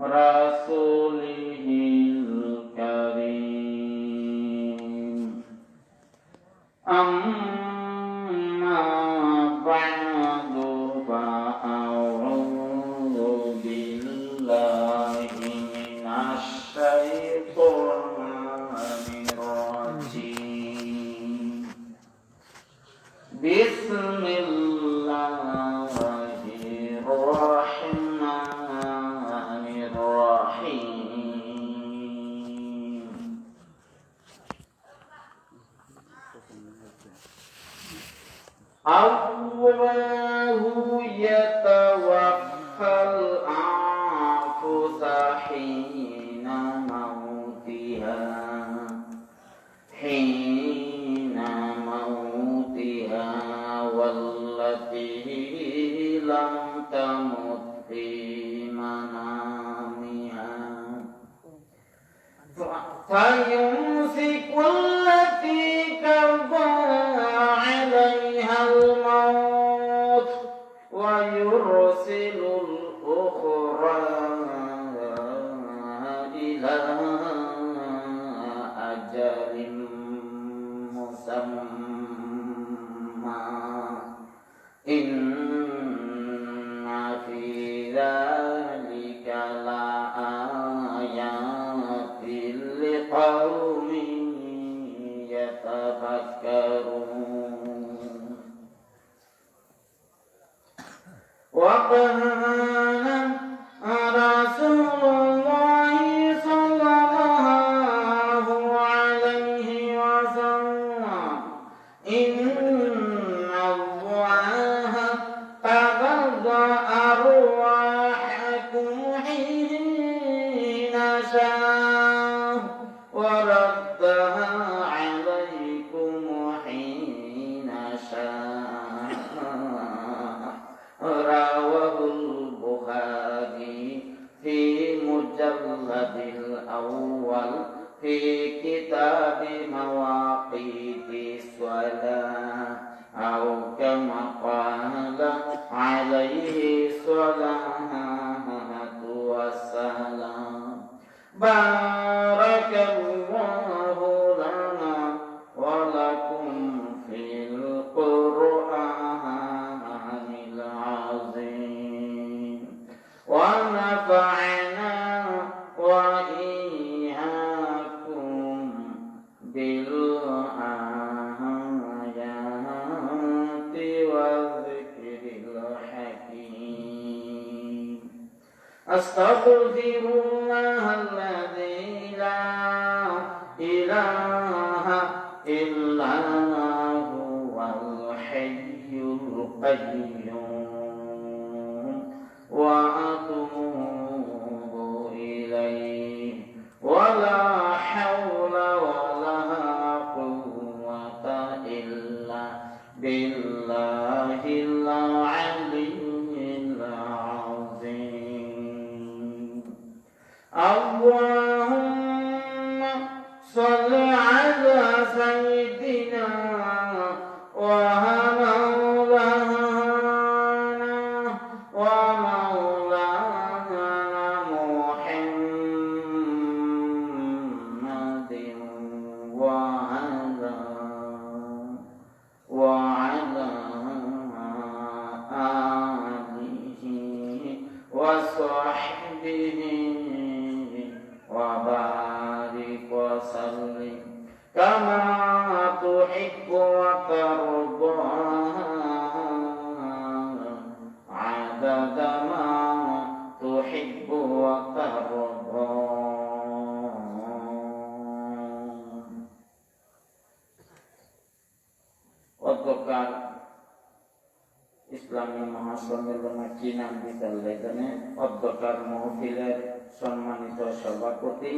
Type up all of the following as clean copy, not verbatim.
رسوله الكريم أما بعد فأعوذ بالله من الشيطان الرجيم بسم الله الرحمن الرحيم الله يتوفى الأنفس حين موتها والتي لم تمت في منامها فيمسك التي قضى عليها الموت ويرسل الأخرى إلى أجل مسمى إن في ذلك لآيات لقوم يتفكرون وكان رسول الله صلى الله عليه وسلم إن الله قبض أرواحكم حين شاء وردها عليكم حين شاء رواه البخاري في مجلد الأول في كتاب مواقيت الصلاة أو كما قال عليه الصلاة والسلام بارك الله لنا ولكم في القرآن العظيم ونفعنا وإياكم بالآيات والذكر الحكيم أستغفر الله الذي لا إله إلا هو الحي القيوم وأتوب إليه ولا حول ولا قوة إلا بالله العلي العظيم اللهم صل على سيدنا ومولانا محمد وعلى آله وصحبه وبارك وسلم كما تحب وترضى عدد ما تحب وترضى অধ্যকার ইসলামী মহাসম্মেলনের কি নাম বিদ্যালয়ে অধ্যকার মহফিলের সম্মানিত সভাপতি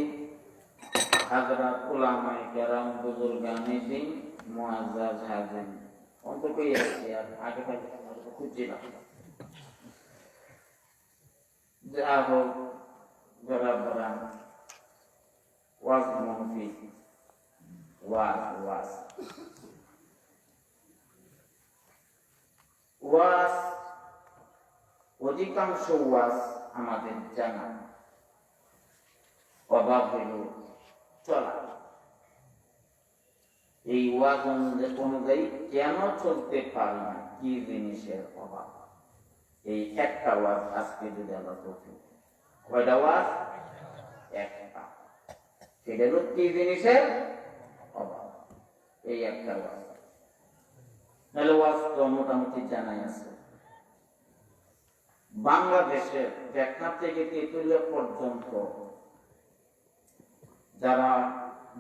হযরত উলামায়ে কেরাম বুজুর্গানে দিন মুআজ্জাজ হাজির অন্তত এই আগে থেকে খুঁজে না যা হোক যারা বলেন ওয়াজ মহফিল ওয়াজ ওয়াজ অধিকাংশ ওয়াজ আমাদের জানা অভাব হইল চলা। এই ওয়াজ অনুযায়ী কেন চলতে পারি না, কি জিনিসের অভাব? এই একটা ওয়াজ আজকে যদি আমরা করছি, কয়টা ওয়াজ? একটা। সেটা হলো কি জিনিসের অভাব, এই একটা ওয়াজ। তাহলে ওয়াজ তো মোটামুটি জানাই আছে। বাংলাদেশের টেকনাফ থেকে তেঁতুলিয়া পর্যন্ত যারা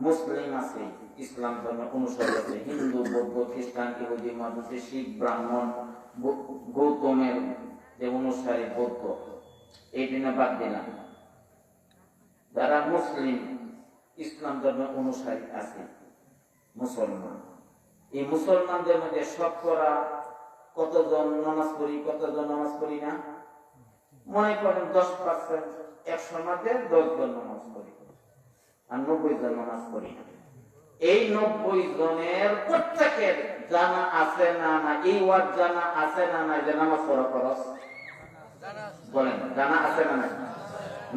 মুসলিম আছে, ইসলাম ধর্ম অনুসরণ আছে, হিন্দু, বৌদ্ধ, খ্রিস্টান, ইহুদি, মাজুসি, শিখ, ব্রাহ্মণ, গৌতমের যে অনুসারী বৌদ্ধ, এই দিনে বাদ দিলাম, যারা মুসলিম ইসলাম ধর্মের অনুসারী আছে, মুসলমান, এই মুসলমানদের মধ্যে শতকরা কতজন নামাজ পড়ি, কতজন নামাজ পড়ি না? মনে করেন 10%, 100 মধ্যে 10 জন নামাজ পড়ি আর 90 জন নামাজ পড়ি না। এই 90 জনের প্রত্যেকের জানা আছে না না, এই ওয়াজ জানা আছে না না যে নামাজ পড়া ফরজ? বলেন, জানা আছে না না?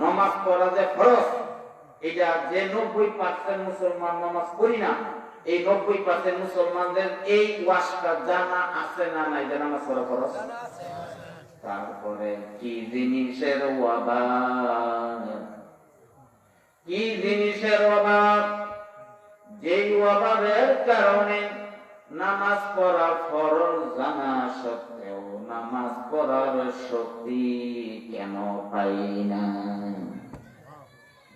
নামাজ পড়া যে ফরজ, এটা যে 90% মুসলমান নামাজ পড়ি না, এই 90% মুসলমানদের এই ওয়াজটা জানা আছে না না যে নামাজ পড়া ফরজ? তারপরে কি জিনিসের অভাব, কি জিনিসের অভাব? যেই অভাবের কারণে নামাজ পড়া ফরজ জানা সত্ত্বেও নামাজ পড়ার শক্তি কেন পাই না?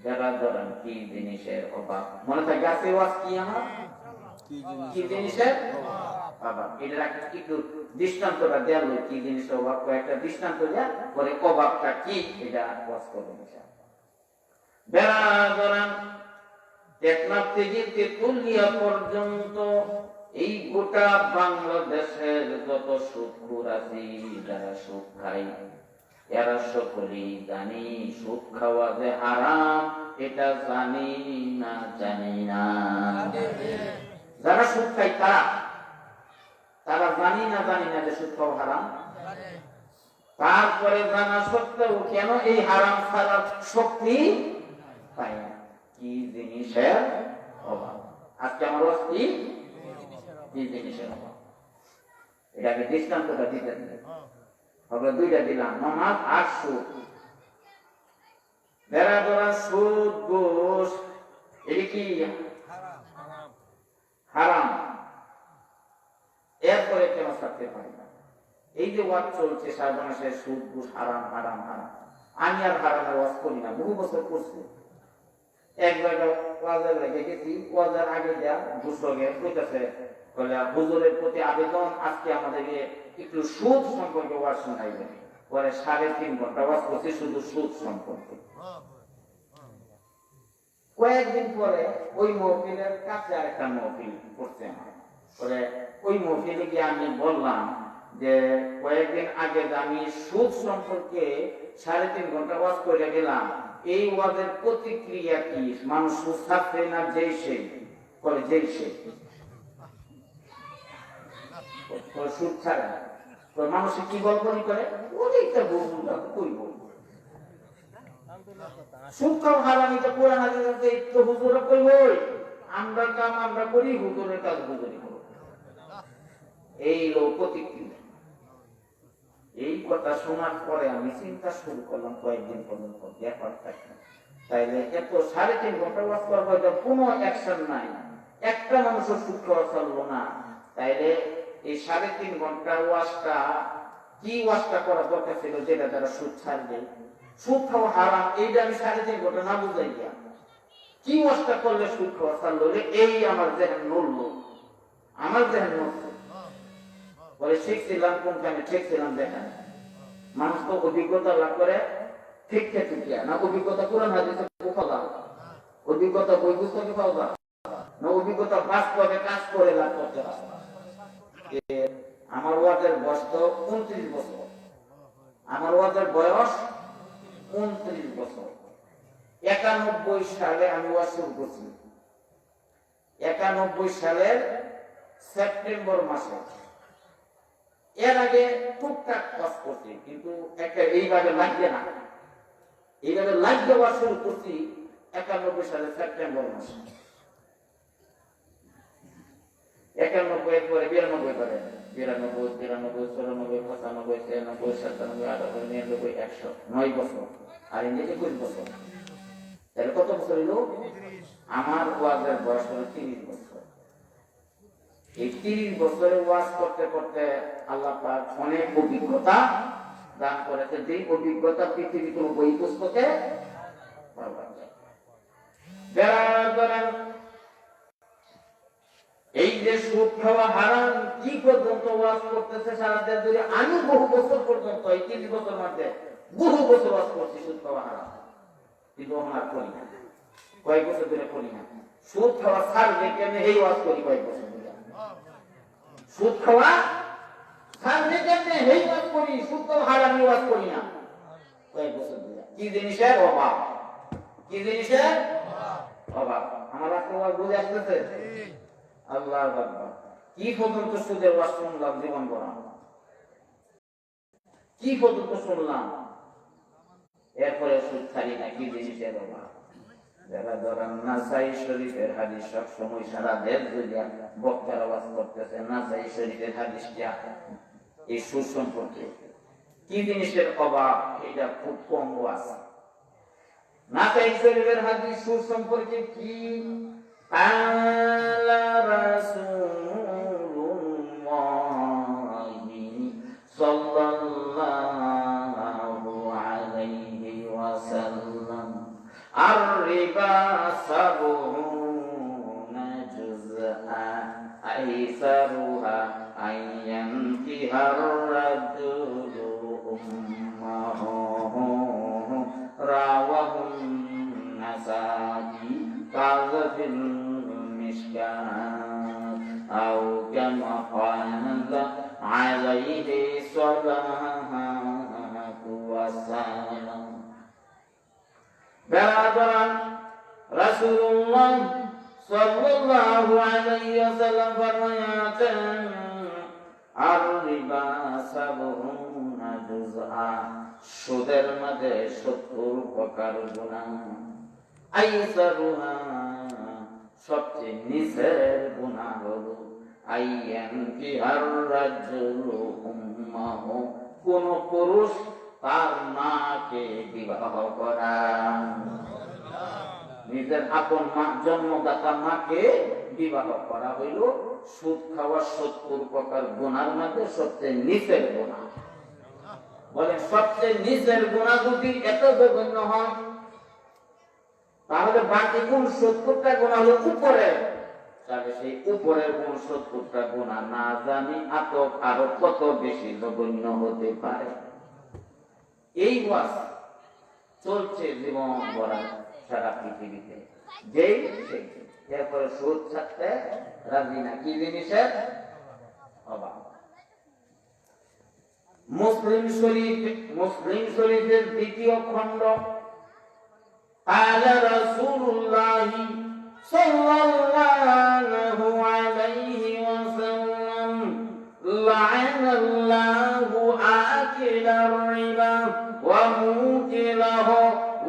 যারা ধরেন কি জিনিসের অভাব, মনে থাকে আছে ওয়াজ কি আমার? কি জিনিসের অভাব? এটা একটু দৃষ্টান্তটা দেওয়া হলো, কি জিনিসের অভাব, কয়েকটা দৃষ্টান্ত দেওয়া পরে অভাবটা কি এটা ওয়াজ করবো। টেকনাফ থেকে তেঁতুলিয়া পর্যন্ত এই গোটা বাংলাদেশের যত সুদখোর আছে, যারা সুদ খায়, এরা সকলেই জানি সুদ খাওয়া যে হারাম, এটা জানি না? জানি না? যারা সুদ খায় তারা জানি না? জানি না যে সুদ খাওয়া হারাম? তারপরে জানা সত্ত্বেও কেন এই হারাম ছাড়ার শক্তি পায় না? কি জিনিসের অভাব? আজকে আমার কি জিনিসের অভাব? এটাকে দৃষ্টান্তটা দিতে হবে। দুইটা দিলাম, নামাজ আর সুদ। বেড়া ধরা সুদ, ঘুষ, এটা কি হারাম? এরপরে কেন থাকতে পারি না? এই যে ওয়াজ চলছে সারা মাসে, সুদ, ঘুষ, হারাম হারাম হারাম। আমি আর হারামের ওয়াজ করি না, বহু বছর করছি। এক জায়গায় ওয়াজের লেগে গেছি, ওয়াজের আগে দেয়া ঘুষকে কইতেছে, হুজুরের প্রতি আবেদন, আজকে আমাদেরকে একটু সুদ সম্পর্কে ওয়াজ শোনাইবেন। পরে 3.5 ঘন্টা ওয়াজ করছি শুধু সুদ সম্পর্কে। কয়েকদিন পরে ওই মহফিলের কাছে আরেকটা মহফিল করছে আমার, পরে ওই মহফিলে গিয়ে আমি বললাম যে কয়েকদিন আগে আমি সুদ সম্পর্কে 3.5 ঘন্টা ওয়াজ করে গেলাম, এই ওয়াজের প্রতিক্রিয়া কি? মানুষ সুদ ছাড়ছে না যেই সে করে, যেই সে সুদ ছাড়ে না, মানুষ কি গল্পনি করে? অনেকটা কইব সুদ খাও হারামি তো কোরআন হাদিসে তো হুজুর কইবই, আমরা কাম আমরা করি, হুজুরের কাজ হুজুরই করো। এই লোক প্রতিক্রিয়া। এই কথা শোনার পরে আমি চিন্তা শুরু করলাম, কয়েকদিন পর্যন্ত ব্যাপারটা তাইলে এত 3.5 ঘন্টা ওয়াজ করার পর কোনো অ্যাকশন নাই, একটা মানুষের সুদ খাওয়া চললো না, তাইলে এই 3.5 ঘন্টার ওয়াজটা কি ওয়াজটা করা দরকার ছিল, যেটা তারা সুদ ছাড়বে? সুদ খাওয়া হারাম, এইটা আমি 3.5 ঘন্টা না বুঝাই গিয়া কি ওয়াজটা করলে সুদ খাওয়া ছাড়লো? এই আমার যেহেন নড়লো, আমার যেহেন নড়লো, বলে শিখছিলাম কোনখানে ঠিকছিলাম দেখেন। মানুষ তো অভিজ্ঞতা লাভ করে ঠিক ঠিকিয়া না, অভিজ্ঞতা কোরআন হাদিসে পাওয়া, অভিজ্ঞতা বই পুস্তকে পাওয়া না, অভিজ্ঞতা বাস্তবে কাজ করে লাভ করতে হবে। আমার ওয়াজের বয়স তো 29 বছর, আমার ওয়াজের বয়স 29 বছর। 91 সালে আমি ওয়াজ শুরু করছি, 91 সালের সেপ্টেম্বর মাসে। এর আগে টুকটাক কাজ করছি, কিন্তু একটা এইভাবে লাগবে না, এইভাবে লাগবে ওয়াজ শুরু করছি 91 সালে সেপ্টেম্বর মাসে 91 এর পরে 92 করে 92, 93, 94, 95, 96, 97, 98, 99, 100 9 বছর আর ইংরেজি 21 বছর। তাহলে কত বছর হলো? আমার ওয়াজের বয়স হলো 30 বছর। এই 30 বছরের ওয়াজ করতে করতে আল্লাহ পাক অনেক অভিজ্ঞতা দান করেছে, যে অভিজ্ঞতা পৃথিবীর কোন বই পুস্তকে পাওয়া যায়। এই যে সুদ খাওয়া হারাম কি পর্যন্ত ওয়াজ করতেছে সারা দেশ জুড়ে। আমি বহু বছর পর্যন্ত এই 30 বছর মধ্যে বহু বছর ওয়াজ করছি সুদ খাওয়া হারাম, কিন্তু আমার করি না। কয়েক বছর ধরে করি না। সুদ খাওয়া ছাড়বে কেন এই ওয়াজ করি কয়েক বছর ধরে। সুদ খাওয়া ছাড়বে কেন এই ওয়াজ করি, সুদ খাওয়া হারাম ওয়াজ করি না কয়েক বছর ধরে। কি জিনিসের অভাব, কি জিনিসের অভাব। আমার আজকে ওয়াজ বুঝে আসতেছে? আল্লাহু আকবার। কি পর্যন্ত সুদের ওয়াজ শুনলাম জীবন ভরা, কি পর্যন্ত শুনলাম, এরপরে সুদ ছাড়ি না। কি জিনিসের অভাব। যারা ধরেন নাসাই শরীফের হাদিস সব সময় সারা দেশ যদি বক্তারা ওয়াজ করতেছে, নাসাই শরীফের হাদিসটা এই সুদ সম্পর্কে কি জিনিসের অভাব, এটা খুব কম ওয়াজ। নাসাই শরীফের হাদিস সুদ সম্পর্কে কি? قال رسول الله صلى الله عليه وسلم الربا 70 جزءا أيسرها أن ينكح الرجل أمه رواه النسائي قال في المشكاة أو كما قال عليه الصلاة والسلام। برادران রাসূলুল্লাহ সাল্লাল্লাহু আলাইহি ওয়াসাল্লাম ফরমায়াছেন, আর রিবা 70 জুজআ, সুদের মধ্যে 70 প্রকার গুনাহ। আইসারুহা, সবচেয়ে নিচের গুনাহ হলো আইয়ানকিহার রাজুলু উম্মাহু, কোন পুরুষ তার মাকে বিবাহ করা। নিজের আপন মা, জন্মদাতা মাকে বিবাহ করা হইল সুদ খাওয়া 70 প্রকার গুনার মধ্যে সবচেয়ে নিচের গুনাহ। বলে সবচেয়ে নিচের গুনাহ যদি এত জঘন্য হয়, তাহলে বাকি কোন 70টা গুনাহ হলো উপরে। তাহলে সেই উপরের কোন 70টা গুনাহ না জানি আরো কত বেশি জঘন্য হতে পারে। এই ওয়াজ চলছে জীবন ভরা সারা পৃথিবীতে। যেই সেই এরপরে সুদ ছাড়তে রাজি না। কি জিনিসের অভাব। মুসলিম শরীফের দ্বিতীয় খণ্ড, قال رسول الله صلى الله عليه وسلم لعن الله آكل الربا وموكله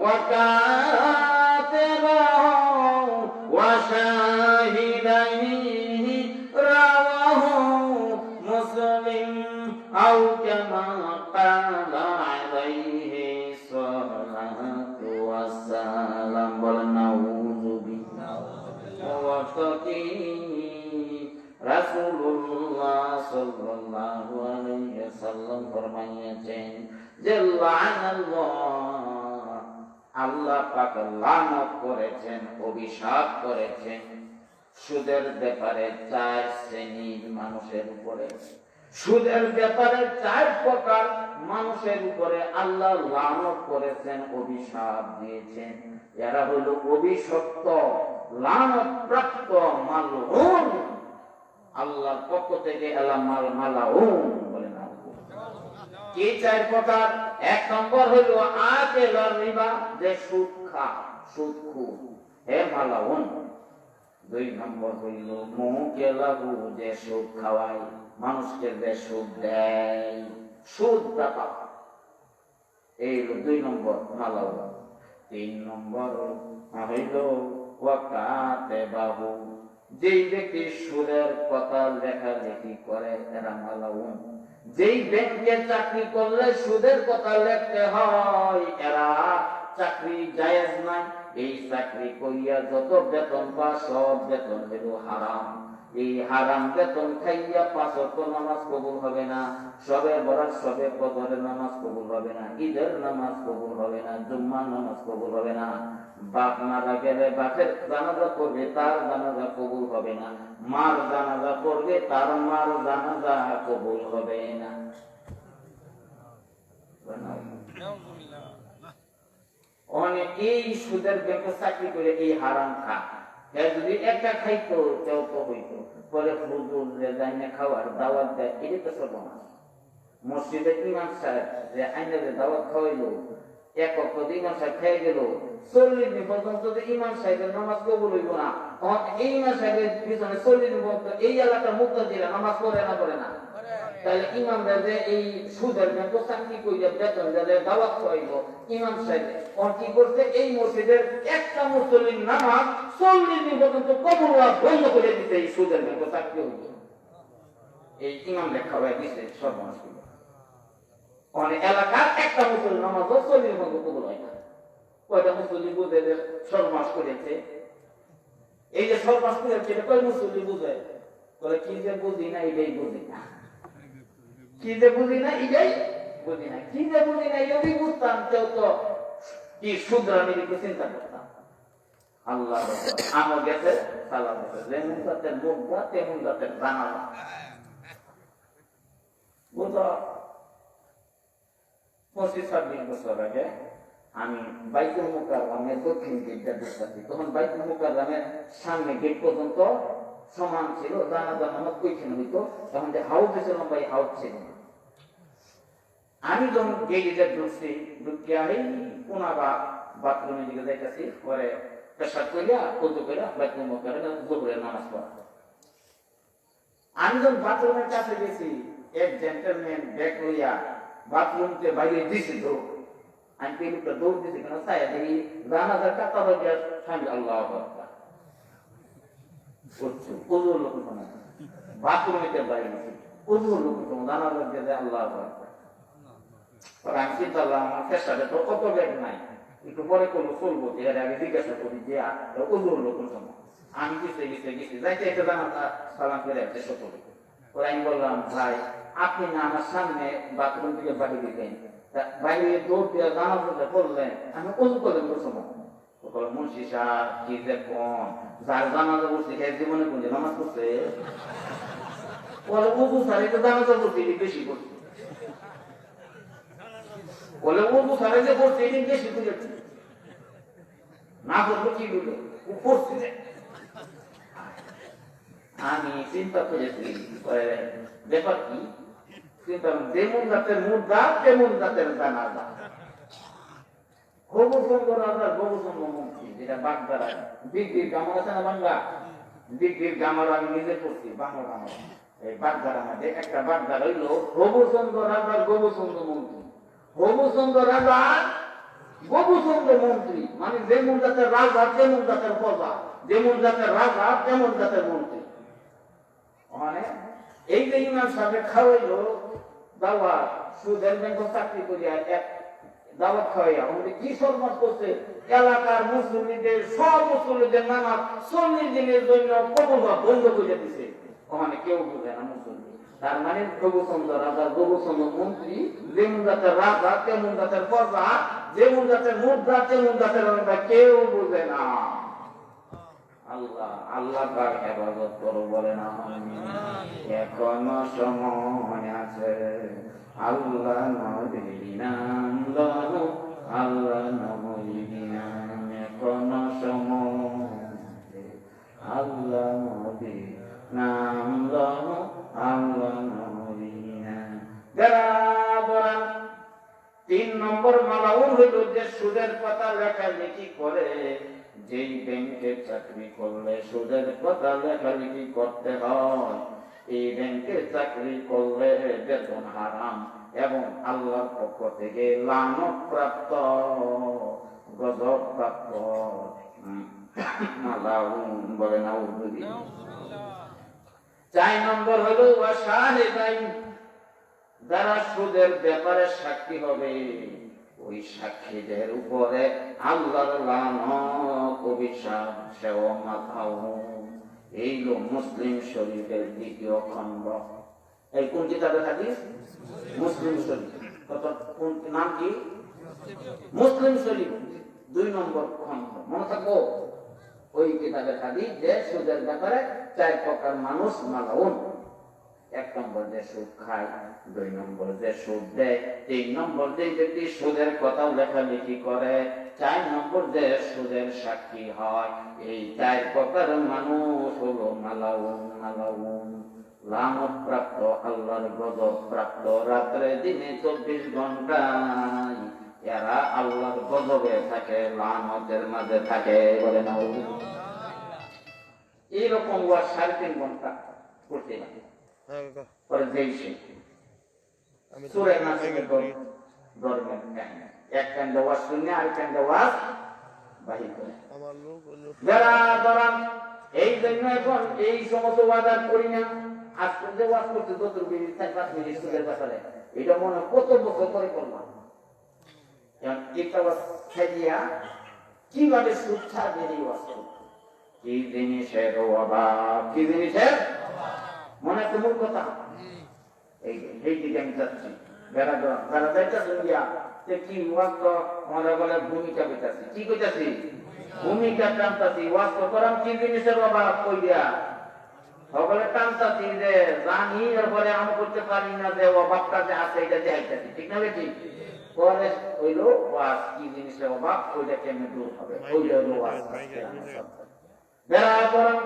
وكاتبه وشاهديه رواه مسلم أو كما قال عليه الصلاة والسلام। বলেন নাউযু বিল্লাহি। রাসূলুল্লাহ সাল্লাল্লাহু আলাইহি ওয়াসাল্লাম ফরমাইয়াছেন যে লানাল্লাহ, আল্লাহ পাক লানত করেছেন, অভিশাপ করেছেন সুদের ব্যাপারে 4 শ্রেণীর মানুষের উপরে। সুদের ব্যাপারে 4 প্রকার মানুষের উপরে আল্লাহ লানত করেছেন, অভিশাপ দিয়েছেন। এরা হলো অভিশপ্ত, লানত প্রাপ্ত, মালউন। আল্লাহর পক্ষ থেকে এলামাল মালাউন বলে না। কি 4 প্রকার? 1 নম্বর হলো আকেলার রিবা, যে সুদ খায়, সুদখোর, হে মালাউন। 2 নম্বর হইল মুকেলাহু, যে সুদ খাওয়ায়, মানুষকে যে সুদ দেয়, সুদদাতা, এই 2 নম্বর মালাউন। 3 নম্বর হইল ওয়াকাতে বাহু, যেই ব্যক্তি সুদের কথা লেখালেখি করে এরা মালাউন। যেই ব্যাংকে চাকরি করলে সুদের কথা লিখতে হয় এরা চাকরি জায়েজ নাই। এই চাকরি করিয়া যত বেতন পা সব বেতন হইল হারাম। এই হারাম বেতন খাইয়া 5 ওয়াক্ত নামাজ কবুল হবে না, সবে বরাত সবে কদরের নামাজ কবুল হবে না, ঈদের নামাজ কবুল হবে না, জুম্মার নামাজ কবুল হবে না। বাপ মারা গেলে বাপের জানাজা পড়বে, তার জানাজা কবুল হবে না। মার জানাজা পড়বে, তার মার জানাজা কবুল হবে না। অনেক এই সুদের ব্যাংকে চাকরি করে এই হারাম খা, যদি একটা খাইতো কেউ তো হইতো, পরে হুজুর জানে খাওয়ার দাওয়াত দেয়, এটা তো সর্বনাশ। মসজিদের ইমাম সাহেব যে আইনে দাওয়াত খাওয়াইলো, এক অক্ট ইমাম সাহেব খেয়ে গেল, 40 দিন পর্যন্ত ইমাম সাহেবের নামাজ কবুল হইব না। এই ইমাম সাহেবের পিছনে 40 দিন পর্যন্ত এই এলাকার মুক্তাদিরা নামাজ পড়ে না? তাহলে ইমামরা যে এই সুদের ব্যাংকে চাকরি কইরা বেতন দেয় দাওয়াত খাওয়াইব, ইমাম সাহেব কি করছে? এই মসজিদের একটা মুসল্লির নামাজ 40 দিন পর্যন্ত কবুল হওয়া বন্ধ করে দিতে এই সুদের ব্যাংকে চাকরি হইব। এই ইমাম খাওয়াই দিছে সর্বনাশ। অনেক এলাকার একটা মুসল্লি নামাজ 40 দিন পর্যন্ত কবুল হয় না। কয়টা মুসল্লি বুঝে যে সর্বনাশ করেছে? এই যে সর্বনাশ করেছে এটা কয় মুসল্লি বুঝে? বলে কি যে বুঝি না এটাই বুঝি না, কি যে বুঝি না এটাই বুঝি না, কি যে বুঝি না যদি বুঝতাম কেউ তো কি শুধরানির একটু চিন্তা করতাম। আল্লাহ আমার গেছে সালাম গেছে, যেমন জাতের মুদ্রা তেমন জাতের জানালা। বুঝলো 25-26 বছর আগে আমি বাইতুল মুকাররমের দক্ষিণ গেটটা ঢুকতেছি, তখন বাইতুল মুকাররমের সামনে গেট পর্যন্ত সমান ছিল, জানাজা নামাজ ওইখানে হইতো। তখন যে হাউস ছিল ভাই, হাউস ছিল না। আমি যখন গেটে ঢুকছি, ঢুকিয়া এই কোনাবা বাথরুমের দিকে যাইতেছি, পরে পেশাব করিয়া উযু করিয়া বাইতুল মুকাররমে যোহরের নামাজ পড়া। আমি যখন বাথরুমের কাছে গেছি, এক জেন্টলম্যান ব্যাগ লইয়া বাথরুমকে বাইরে দিছে দৌড়। আমি পেলুটা দৌড় দিছি কেন চাই দেখি জানাজার কাতা বাজার স্বামী আল্লাহ আকবার করছে, ওজোর লোক শোনা বাথরুমেতে বাইরে গেছি, ওজোর লোক শোনা জানাজার দিয়ে আল্লাহ আকবার। আমি চিন্তা করলাম আমার চেষ্টাটা তো কত ব্যাগ নাই, একটু পরে করবো চলবো, এর আগে জিজ্ঞাসা করি যে ওজোর লোক শোনা। আমি গেছি যাইতে একটা জানাজা সালাম করে একটা সকল। ওরা আমি বললাম ভাই আপনি না আমার সামনে বাথরুম থেকে বাড়ি দিতেন, বাইরে দৌড় দিয়ে জানাজাটা করলেন, আমি ওজু করলেন প্রথম। মুন্সি সাহেব কি যে কোন যার জানাজা করছে সে জীবনে কোন নামাজ করছে? বলে ওজু সারে তো জানাজা করছে এটি বেশি করছে, বলে ওজু সারে যে করছে এটি বেশি করেছে, না করবো কি বললো ও করছে। আমি চিন্তা করেছি ব্যাপার কি, চিন্তা যেমন জাতের মুদ্রা তেমন জাতের জানাজা। গোবুসঙ্গ রাজার গোবুসঙ্গ মন্ত্রী, যেটা বাগদারা দিগ্বির গামার আছে না বাংলা, দিগ্বির গামার আমি নিজে করছি বাংলা গামার। এই বাগদারা মধ্যে একটা বাগদার হইল গোবুসঙ্গ রাজার গোবুসঙ্গ মন্ত্রী। গোবুসঙ্গ রাজার গোবুসঙ্গ মন্ত্রী মানে যেমন জাতের রাজা তেমন জাতের প্রজা, যেমন জাতের রাজা তেমন জাতের মন্ত্রী। মানে এই যে ইমাম সাহেব খাওয়াইলো দাওয়াত, সুদের ব্যাংকে চাকরি করিয়া এক দাওয়াত খাওয়াইয়া আমাদের কি সর্বনাশ করছে? এলাকার মুসলিমদের সব মুসলিমদের নামাজ 40 দিনের জন্য কবুল হওয়া বন্ধ করে দিছে। ওখানে কেউ বুঝে না মুসলিম। তার মানে গোবুসন্দ রাজা গোবুসন্দ মন্ত্রী, যেমন জাতের রাজা তেমন জাতের প্রজা, যেমন জাতের মুদ্রা তেমন জাতের কেউ বুঝে না। আল্লাহ আল্লাহ তার হেফাজত করো বলে না। এখনো সময় আছে, আল্লাহ নবীর নাম লও, আল্লাহ নবীর নাম এখনো সময়, আল্লাহ নবীর নাম লও, আল্লাহ নবীর নাম। যারা 3 নম্বর মালাউন হইল যে সুদের কথা লেখালেখি করে। যেই ব্যাংকে চাকরি করলে সুদের কথা লেখালেখি করতে হয়, এই ব্যাংকে চাকরি করলে বেতন হারাম এবং আল্লাহর পক্ষ থেকে লানত প্রাপ্ত। গজব প্রাপ্ত মালাউন বলে না উর্দু। 4 নম্বর হলো ওয়াশাহিদাইন, যারা সুদের ব্যাপারে সাক্ষী হবে ওই সাক্ষীদের উপরে আল্লাহর লানত অভিশাপ সেও মাথাও। এই হলো মুসলিম শরীফের 2য় খণ্ড। এই কোন কিতাবের হাদিস? মুসলিম শরীফ। কত কোন নাম কি? মুসলিম শরীফ 2 নম্বর খণ্ড। মনে থাকবো ওই কিতাবের হাদিস যে সুদের ব্যাপারে 4 প্রকার মানুষ মালাউন। 1 নম্বর যে সুদ খায়, 2 নম্বর যে সুদ দেয়, 3 নম্বর যে ব্যক্তি সুদের কথা লেখালেখি করে, 4 নম্বর যে সুদের সাক্ষী হয়। এই 4 প্রকার মানুষ হলো মালাউন। মালাউন লানত প্রাপ্ত, আল্লাহর গজব প্রাপ্ত। রাত্রে দিনে 24 ঘন্টায় এরা আল্লাহর গজবে থাকে, লানতের মাঝে থাকে। বলে না এইরকম 3.5 ঘন্টা করতে লাগে। পরে যেইসে সূরা নাসের ধর্মের কাহিনী, এক কান্দে ওয়াজ শুনে আর কান্দে ওয়াজ বাহির করে। যারা ধরান এই জন্য এখন এই সমস্ত ওয়াজ আর করি না। আজকে যে ওয়াজ করতে 2 মিনিট 4-5 মিনিট সুদের ব্যাপারে, এটা মনে কত বছর পরে করলাম। একটা ওয়াজ খেলিয়া কিভাবে সুদ ছাড়বে এই ওয়াজ করব, কি জিনিসের অভাব, কি জিনিসের মনে একটা মূল কথা। এই দিকে আমি যাচ্ছি। বেড়া যাইতেছেন গিয়া কি ওয়াজ তো আমরা বলে ভূমিকা পেতেছি। কি কইতাছি? ভূমিকা টানতাছি। ওয়াজ তো করাম কি জিনিসের অভাব কই দিয়া সকলে টানতাছি যে জানি, এরপরে আমি করতে পারি না যে অভাবটা যে আছে এটা দেখাইতাছি। ঠিক না বেটি? পরে হইলো ওয়াজ কি জিনিসের অভাব, ওইটা কেমনে দূর হবে, ওইটা হইলো ওয়াজ। বেড়া করাম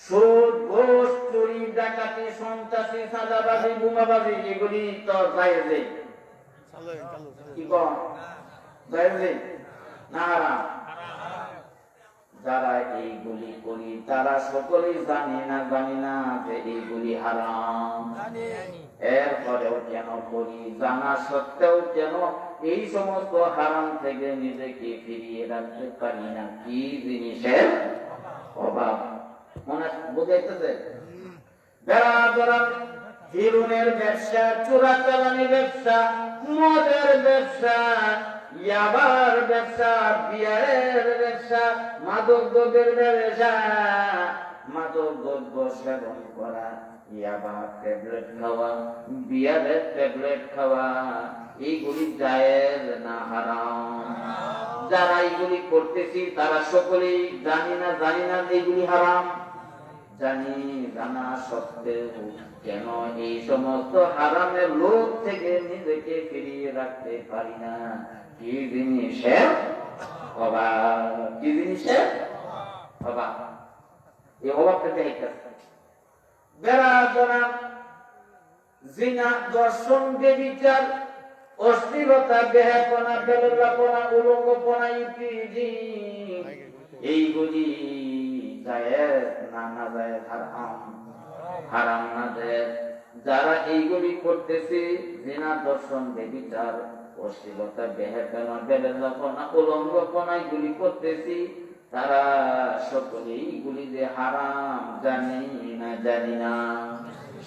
সুদ, ঘুষ, চুরি, ডাকাতি, সন্ত্রাসী, চাঁদাবাজি, বোমাবাজি, এগুলি তো জায়েজ কি কন? জায়েজ না হারাম? যারা এইগুলি করি তারা সকলেই জানি না যে এইগুলি হারাম। এরপরেও কেন করি? জানা সত্ত্বেও কেন এই সমস্ত হারাম থেকে নিজেকে ফিরিয়ে রাখতে পারি না? কি জিনিসের অভাব মনে বুঝাইতেছে? হিরুনের ব্যবসা, চোরাচালানি ব্যবসা, মদের ব্যবসা, ইয়াবার ব্যবসা, বিয়ারের ব্যবসা, মাদক দ্রব্যের ব্যবসা, মাদক দ্রব্য সেবন করা, ইয়াবা ট্যাবলেট খাওয়া, বিয়ারের ট্যাবলেট খাওয়া, এইগুলি জায়েজ না হারাম? যারা এইগুলি করতেছি তারা সকলেই জানি না এইগুলি হারাম। জানা সত্ত্বেও কেন এই সমস্ত হারামের লোক থেকে নিজেকে ফিরিয়ে রাখতে পারি না? কি জিনিসের অভাব, কি জিনিসের অভাব? এই অভাবটা দেখাইতেছে। জিনা, দর্শন, বেবিচার, অশ্লীলতা, বেহাপনা, বেলল্লাপনা, উলঙ্গপনা ইত্যাদি এইগুলি জায়েজ না জায়েজ? হারাম না জায়েজ? যারা এইগুলি করতেছে, জিনা, দর্শন, বেবিচার, অশ্লীলতা, বেহাপনা, বেলল্লাপনা, উলঙ্গপনা এগুলি করতেছি, তারা সকলেই এইগুলি যে হারাম জানি না?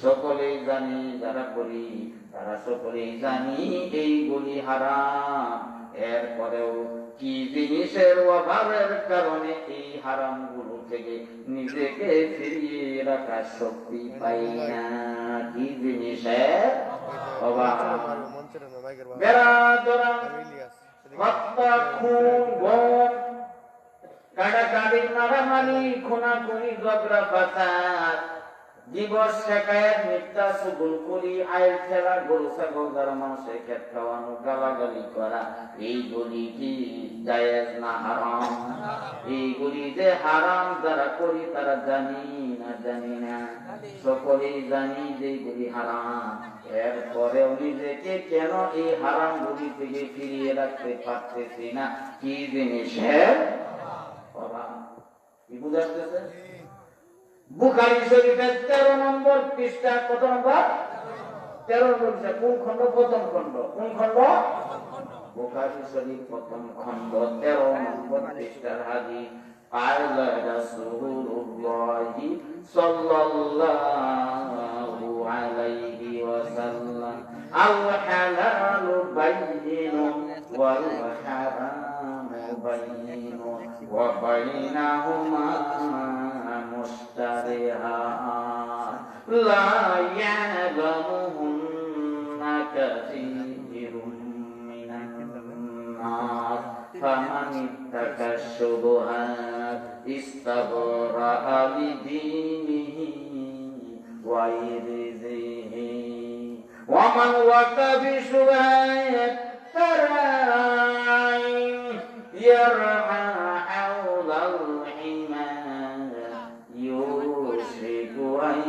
সকলেই জানি, যারা করি তারা সকলেই জানি এইগুলি হারাম। এরপরেও কি জিনিসের অভাবের কারণে এই হারাম গুলো থেকে নিজেকে ফিরিয়ে রাখার শক্তি পাই না? কি জিনিসের অভাব? হত্যা, খুন, গম, কাটাকাটি, মারামারি, খুনাখুনি, ঝগড়া ফাসাদ, দিবস, শেখায়ত, মিথ্যা, চুগলখড়ি, আইল খেলা, গরু ছাগল দ্বারা মানুষের ক্ষেত খাওয়ানো, গালাগালি করা, এইগুলি কি জায়েজ না হারাম? এইগুলি যে হারাম যারা করি তারা জানি না? সকলেই জানি যে এইগুলি হারাম। এরপরেও নিজেকে কেন এই হারাম গুলি থেকে ফিরিয়ে রাখতে পারতেছি না? কি জিনিসের অভাব? কি বুঝাতেছে? বুখারী শরীফের 13 নম্বর পৃষ্ঠা, কত নম্বর? 13 নম্বর পৃষ্ঠা। কোন খণ্ড? প্রথম খণ্ড। কোন খণ্ড? বুখারী শরীফ প্রথম খণ্ড 13 নম্বর পৃষ্ঠার হাদিস قال رسول الله صلى الله عليه وسلم الحلال بين والحرام بين وبينهما مشتبهات لا يعلمهن كثير من الناس فمن اتقى الشبهات استبرأ لدينه وعرضه ومن وقع بشبهات يرعى حول الحمى يوشك أن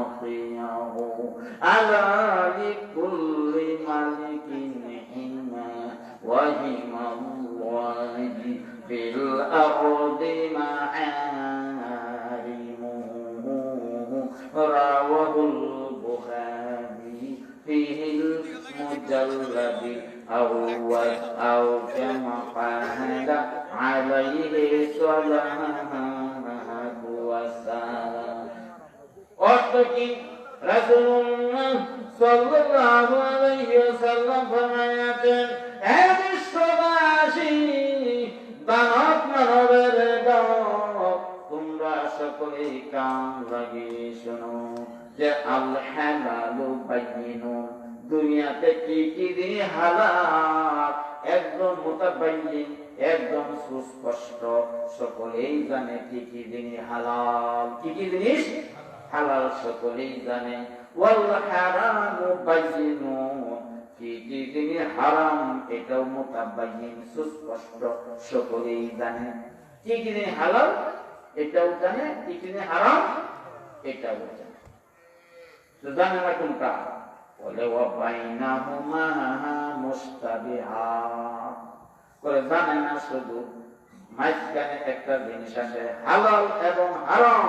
يواقعه على لكل ملك حمى وحمى الله في الأرض محارمه رواه البخاري فيه المجلد الأول أو كما قال عليه الصلاة والسلام অর্থকি রাসূলুল্লাহ সাল্লাল্লাহু আলাইহি ওয়াসাল্লাম ফরমায়াছেন হে বিশ্ববাসী দানব মানবের দল তোমরা সকলেই কান লাগিয়ে শোনো যে আল হালালু বাইয়িনুন দুনিয়াতে কি কি জিনিস হালাল একদম মুতাবায়্যিন একদম সুস্পষ্ট সকলেই জানে কি কি জিনিস হালাল কি কি জিনিস হালাল সকলেই জানে ওয়াল হারামু বাইয়িনুন কি কি জিনিস হারাম এটাও মুতাবায়্যিন সুস্পষ্ট সকলেই জানে কি কি জিনিস হালাল এটাও জানে কি কি জিনিস হারাম এটাও জানে তো জানে না কোনটা বলে ওয়াবাইনাহুমা মুশতাবিহাত করে জানে না শুধু মাঝখানে একটা জিনিস আছে হালাল এবং হারাম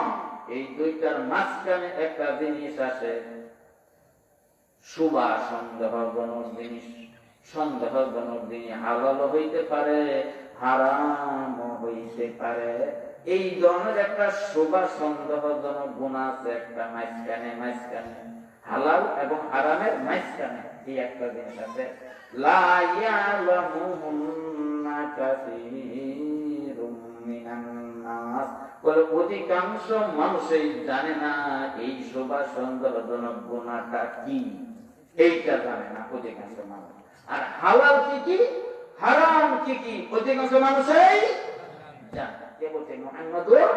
এই দুইটার মাঝখানে একটা জিনিস আছে শুভা সন্দেহজনক জিনিস সন্দেহজনক জিনিস হালাল হইতে পারে হারাম হইতে পারে এই ধরনের একটা শুভা সন্দেহজনক গুণ আছে একটা মাঝখানে হালাল এবং হারামের মাঝখানে এই একটা জিনিস আছে লা ইয়ালামুহুন্না কাসীরুম মিনান নাস বলে অধিকাংশ মানুষই জানে না এই শোভা সন্দেহজনক গুণাটা কি এইটা জানে না অধিকাংশ মানুষ আর হালাল কি কি হারাম কি কি অধিকাংশ মানুষই জানে কে বলছে মুহাম্মদুর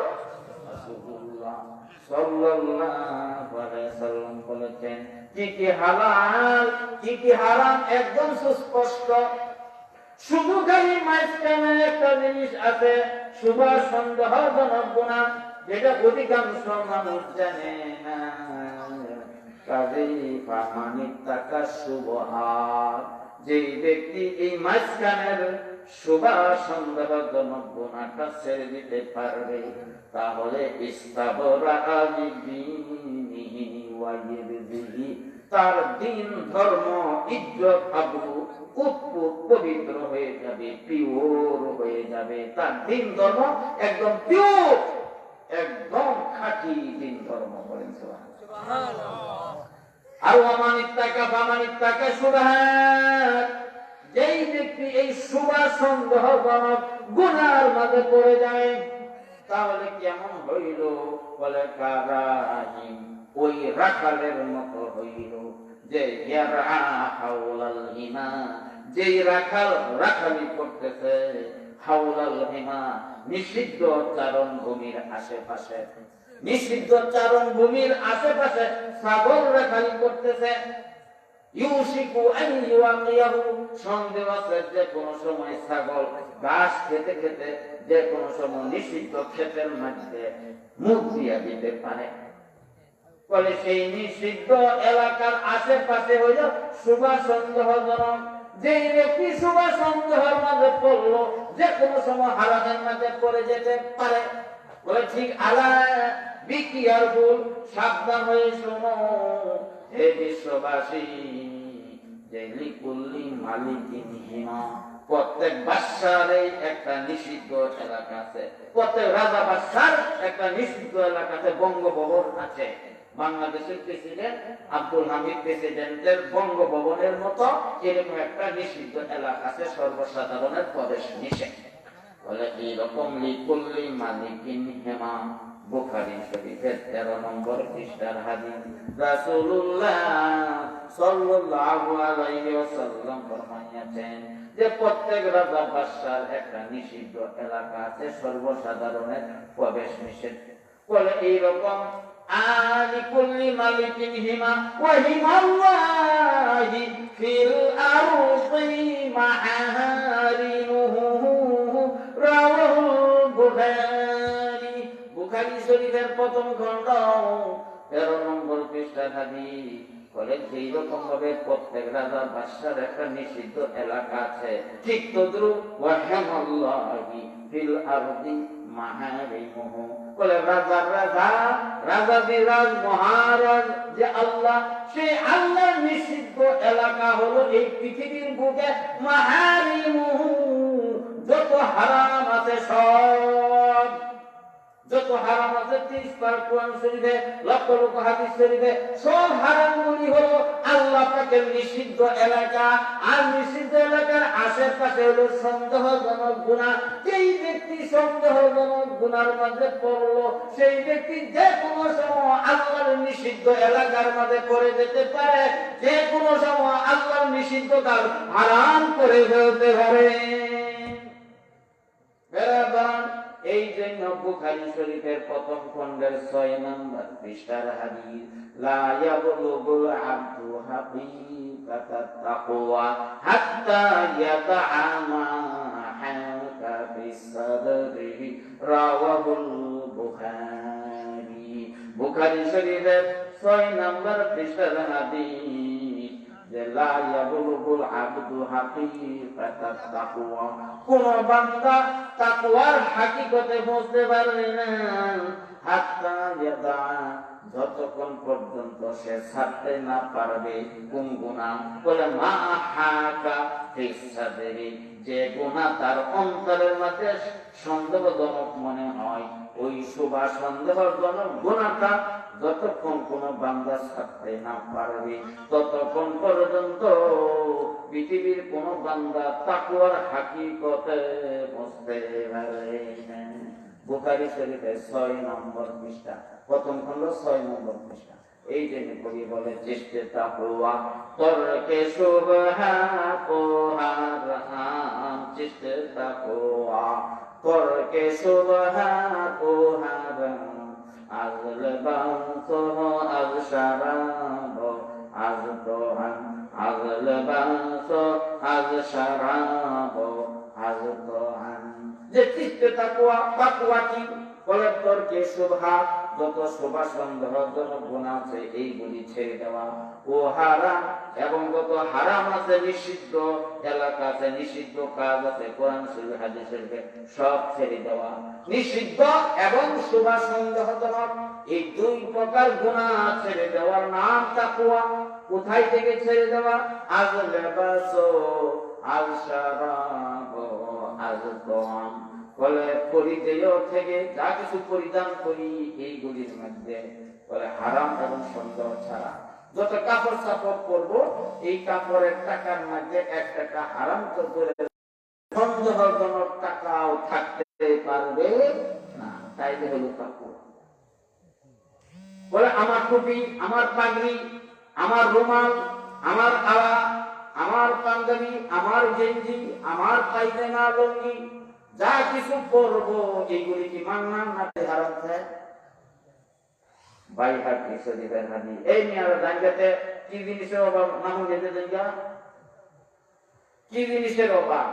রাসূলুল্লাহ সাল্লাল্লাহু আলাইহি ওয়াসাল্লাম বলেছেন কি কি হালাল কি কি হারাম একদম সুস্পষ্ট শুধু খালি মাঝখানে একটা জিনিস আছে শুভ সন্দেহজনক গুনাহ যেটা অধিকাংশ মানুষ জানে না কাজেই ফামানিত তাকা শুবহাত যে ব্যক্তি এই মাঝখানের শুভ সন্দেহজনক গুনাহটা ছেড়ে দিতে পারবে তাহলে ইস্তাবরা লিদিনিহি ওয়া ইরদিহি তার দিন ধর্ম ইজ্জত আবরু পবিত্র হয়ে যাবে পিওর হয়ে যাবে তার দিন ধর্ম একদম পিওর একদম খাঁটি দিন ধর্ম বলেন সুবহানাল্লাহ আর ওয়ামানিত্তাকা শুবহাত যেই ব্যক্তি এই শুভ সন্দেহজনক গুনার মাঝে পড়ে যায় তাহলে কেমন হইল বলে কারাহিম ওই রাখালের মতো হইল যে ইয়ারা হাওলাল হিমা যেই রাখাল রাখালি করতেছে হাওলাল হিমা নিষিদ্ধ চারণ ভূমির আশেপাশে নিষিদ্ধ চারণ ভূমির আশেপাশে ছাগল রাখালি করতেছে ইউশিকু আন ইউয়াকিয়াহু সন্দেহ আছে যে কোন সময় ছাগল ঘাস খেতে খেতে যে কোন সময় নিষিদ্ধ ক্ষেতের মধ্যে মুখ দিয়া দিতে পারে বলে সেই নিষিদ্ধ এলাকার আশেপাশে হইল শুভ সন্দেহজনক যে ব্যক্তি শুভ সন্দেহের মাঝে পড়লো যে কোন সময় হারামের মাঝে পড়ে যেতে পারে বলে ঠিক আলা বি কেয়ারফুল সাবধান হয়ে শোনো হে বিশ্ববাসী যে লিকুল্লি মালিকিন হিমা, প্রত্যেক বাদশার একটা নিষিদ্ধ এলাকা আছে, প্রত্যেক রাজা বাদশার একটা নিষিদ্ধ এলাকা আছে, বঙ্গভবন আছে। বাংলাদেশের প্রেসিডেন্ট আব্দুল হামিদ প্রেসিডেন্টের বঙ্গভবনের মতো এরকম একটা নিষিদ্ধ এলাকা আছে, সর্বসাধারণের প্রবেশ নিষেধ। বলে এইরকম লিকুল্লি মালিকিন হিমা, বুখারী শরীফের 13 নম্বর পৃষ্ঠার হাদিস। রাসূলুল্লাহ সাল্লাল্লাহু আলাইহি ওয়াসাল্লাম ফরমাইয়াছেন যে প্রত্যেক রাজা বাদশার একটা নিষিদ্ধ এলাকা আছে, সর্বসাধারণের প্রবেশ নিষেধ। বলে এইরকম লিকুল্লি মালিকিন হিমা ওয়া হিমাল্লাহি ফিল আরদি মাহারিমুহু, রাওয়াহুল বুখারী। বুখারী শরীফের প্রথম খণ্ড 13 নম্বর পৃষ্ঠার হাদিস। বলে যেই রকম ভাবে প্রত্যেক রাজা বাদশার একটা নিষিদ্ধ এলাকা আছে, ঠিক তদ্রুপ ওয়া হিমাল্লাহি ফিল আরদি মাহারিমুহু। বলে রাজার রাজা, রাজাদিরাজ, মহারাজ যে আল্লাহ, সেই আল্লাহর নিষিদ্ধ এলাকা হলো এই পৃথিবীর বুকে মাহারিমুহু, যত হারাম আছে সব, যত হারাম আছে 30 পার কোরআন শরীফে, লক্ষ লক্ষ হাদিস শরীফে, সব হারামগুলি হলো আল্লাহ পাকের নিষিদ্ধ এলাকা। আর নিষিদ্ধ এলাকার আশেপাশে হলো সন্দেহজনক গুনাহ। যেই ব্যক্তি সন্দেহজনক গুনার মধ্যে পড়লো, সেই ব্যক্তি যে কোনো সময় আল্লাহর নিষিদ্ধ এলাকার মধ্যে পড়ে যেতে পারে, যে কোনো সময় আল্লাহর নিষিদ্ধ কাজ হারাম করে ফেলতে পারে। এই জন্য বুখারী শরীফের প্রথম খণ্ডের 6 নম্বর পৃষ্ঠার হাদিস, লা ইয়াবলুগুল আবদু হাকিকাতাত তাকওয়া হাত্তা ইয়াতাআমা হাকা ফিস সাদরিহি, রাওয়াহুল বুখারী। বুখারী শরীফের 6 নম্বর পৃষ্ঠার হাদিস, যে লা ইয়াবলুগুল আবদু হাকিকাতাত তাকওয়া, কোন বান্দা তাকওয়ার হাকিকতে পৌঁছতে পারবে না, হাত্তা ইয়াদা, যতক্ষণ পর্যন্ত সে ছাড়তে না পারবে কোন গুনাহ। বলে মা হাকা ফিস সাদরি, যে গুনাহ তার অন্তরের মধ্যে সন্দেহজনক মনে হয়, ওই শুভা সন্দেহজনক গুনাহটা যতক্ষণ কোন বান্দা ছাড়তে না পারবে, ততক্ষণ পর্যন্ত পৃথিবীর কোন বান্দা তাকওয়ার হাকিকতে পৌঁছতে পারে না। বুখারী শরীফের 6 নম্বর পৃষ্ঠা, প্রথম খণ্ড 6 নম্বর পৃষ্ঠা। এই জন্য কবি বলে চেষ্টা তাকওয়া তরকে শুবহাত ও হারাম, চেষ্টা তাকওয়া তরকে শুবহাত ও হারাম, আগলবাসো আগশারাব আগতোহান, আগলবাসো আগশারাব আগতোহান। যে চিত্তে তাকওয়া, তাকওয়া কি? বলে তরকে শুবহাত, যত শুভা সন্দেহজনক গুনাহ আছে এইগুলি ছেড়ে দেওয়া, ও হারাম, এবং যত হারাম আছে, নিষিদ্ধ এলাকা আছে, নিষিদ্ধ কাজ আছে, কোরআন শরীফ হাদিস শরীফে সব ছেড়ে দেওয়া। নিষিদ্ধ এবং শুভা সন্দেহজনক এই 2 প্রকার গুনাহ ছেড়ে দেওয়ার নাম তাকওয়া। কোথায় থেকে ছেড়ে দেওয়া? আগলেবাসো আলশারাব আজতাম, বলে পরিধেয় থেকে যা কিছু পরিধান করি এইগুলির মধ্যে, বলে হারাম এবং সন্দেহ ছাড়া যত কাপড় চাপড় করবো, এই কাপড়ের টাকার মধ্যে 1 টাকা হারাম তো করে সন্দেহজনক টাকাও থাকতে পারবে না, তাইলে হলো তাকওয়া। বলে আমার টুপি, আমার পাগড়ি, আমার রুমাল, আমার আলা, আমার পাঞ্জাবি, আমার গেঞ্জি, আমার পায়জামা লুঙ্গি, যা কিছু পরবো এইগুলি কি মানলাম না হারাম থাকে? বাইহাকি শরীফের হাদিস। এই নিয়ার জায়গাতে কি জিনিসের অভাব না হয়ে জায়গা, কি জিনিসের অভাব?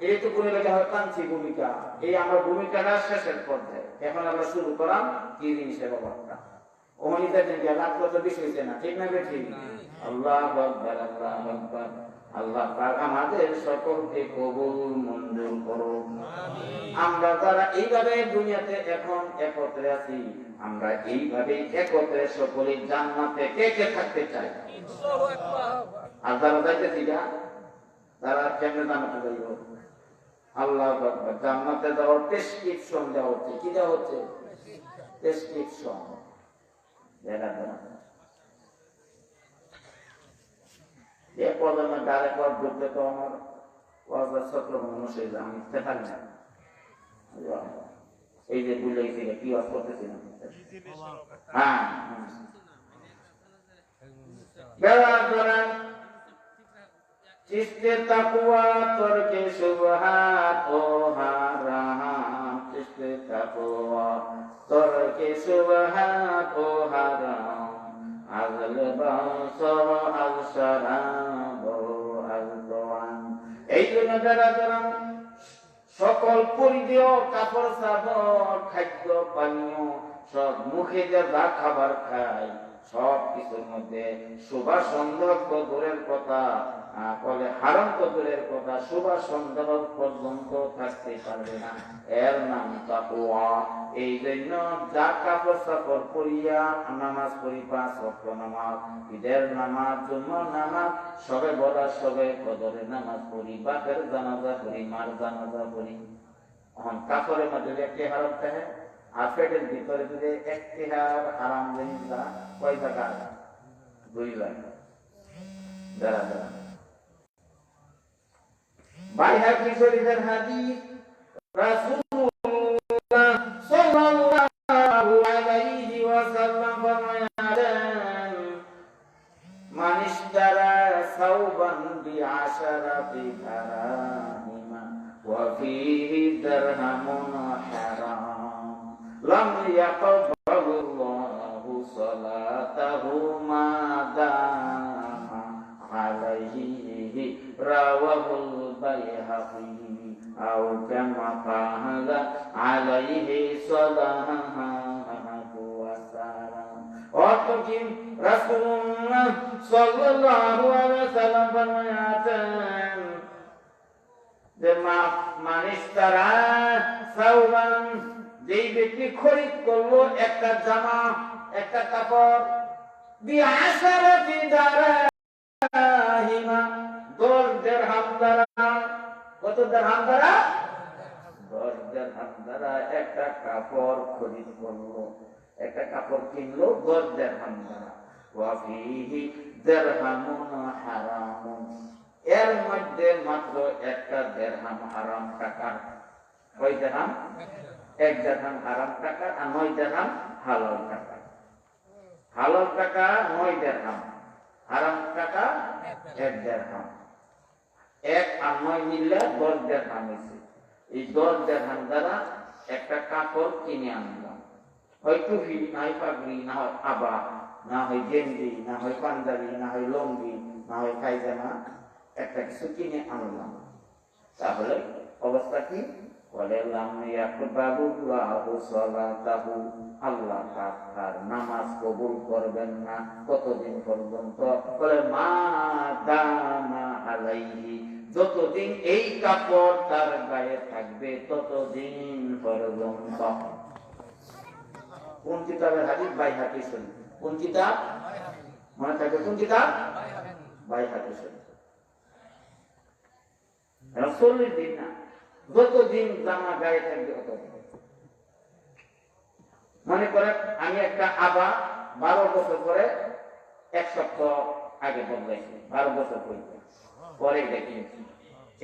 এই তো কোন লেখা হয় কাঞ্চি ভূমিকা, এই আমার ভূমিকাটা শেষের পর্যায়ে। এখন আমরা শুরু করলাম কি জিনিসের অভাবটা। ওহনিতে জায়গা রাত কত বেশি হয়েছে না, ঠিক না? ঠিক। আল্লাহু আকবার, আল্লাহু আকবার। আল্লাহ পাক আমাদের সকলকে কবুল মঞ্জুর করুন। আমরা যারা এইভাবে দুনিয়াতে এখন একত্রে আছি, আমরা এইভাবে একত্রে সকলে জান্নাতে কে কে থাকতে চাই? আর যারা যাইতেছি না, তারা কেমনে জান্নাতে যাইব? আল্লাহ আকবার। জান্নাতে যাওয়ার প্রেসক্রিপশন দেওয়া হচ্ছে। কি দেওয়া হচ্ছে? প্রেসক্রিপশন। এ প্রজন্ম ডাইরেক্ট ওয়ার্ড ঢুকতে তো আমার ওয়াজের ছাত্র মানুষ হয়ে যায়, আমি থাকি না। এই যে বুঝলে কি ওয়াজ করতেছিলাম। হ্যাঁ বেলা করেন চিস্তে তাকুয়া তরকে সুবহাত ও হারাম, চিস্তে তাকুয়া তরকে সুবহাত ও হারাম, আজল বাসর আল শারাব আল দওয়ান। এই জন্য যারা যারা সকল পরিধেয় কাপড় সাবর খাদ্য পানীয় সব মুখে যা খাবার খায় সব কিছুর মধ্যে সুবাসন্ধক তো দূরের কথা, বলে হারাম তো দূরের কথা, সুবাসন্ধক পর্যন্ত থাকতে পারবে না। এর নাম তাকওয়া। এই জন্য যা কাপড় সাপড় পরিয়া নামাজ পড়ি, 5 ওয়াক্ত নামাজ, ঈদের নামাজ, জুমার নামাজ, সবে বলা সবে কদরের নামাজ পড়ি, বাপের জানাজা পড়ি, মার জানাজা পড়ি। এখন কাপড়ের মধ্যে একটি হারাম থাকে, আর পেটের ভিতরে যদি একটি হারাম জিনিস কয় টাকা? 2 লাখ। দাঁড়া দাঁড়া বাইহাকী শরীফের হাদিস, রাসূলুল্লাহ সাল্লাল্লাহু আলাইহি ওয়াসাল্লাম ফরমায়াছেন, মান ইশতারা সাওবান বিআশারাতি দিরহামিমা ওয়া ফীহি দিরহামুন হারাম লাম ইয়াকবালুল্লাহু সালাতাহু মা দামা আলাইহি, রাওয়াহুল বাইহাকী আও কামা ক্বালা আলাইহি সাল্লাল্লাহু ওয়াসাল্লাম। অতঃপর রাসূলুল্লাহ সাল্লাল্লাহু আলাইহি ওয়াসাল্লাম ফরমায়াছেন যে মান ইশতারা সাওবান, যেই ব্যক্তি খরিদ করলো একটা জামা, একটা কাপড়, বিআশারাতি দিরহামিমা, 10 দিরহাম দ্বারা। কত দিরহাম দ্বারা? 10 দিরহাম দ্বারা একটা কাপড় খরিদ করলো, একটা কাপড় কিনলো 10 দিরহাম দ্বারা। ওয়া ফীহি দিরহামুন হারামুন, এর মধ্যে মাত্র একটা দিরহাম হারাম টাকা। কয় দিরহাম? 1 দিরহাম হারাম টাকা আর 9 দিরহাম হালাল টাকা। হালাল টাকা 9 দিরহাম, হারাম টাকা 1 দিরহাম। 1 আর 9 মিললে 10 দিরহাম হয়েছে। এই 10 দিরহাম দ্বারা একটা কাপড় কিনে আনলাম, হয় টুপি, না হয় পাগড়ি, না হয় আবা, না হয় গেঞ্জি, না হয় পাঞ্জাবি, না হয় লুঙ্গি, না হয় পায়জামা, একটা কিছু কিনে আনলাম। তাহলে অবস্থা কি? বলে লাম ইয়াকবালুল্লাহু সালাতাহু, আল্লাহ পাক তার নামাজ কবুল করবেন না। কতদিন পর্যন্ত? বলে মা দামা আলাইহি, যতদিন এই কাপড় তার গায়ে থাকবে ততদিন পর্যন্ত। কোন কিতাবের হাদিস? বাইহাকী শরীফ। কোন কিতাব? মনে থাকবে কোন কিতাব? বাইহাকী শরীফ। 40 দিন না, যতদিন জামা গায়ে থাকবে ততদিন। মনে করেন আমি একটা আবা 12 বছর পরে 1 সপ্তাহ আগে বদলাইছি, 12 বছর পরে এটা কিনেছি।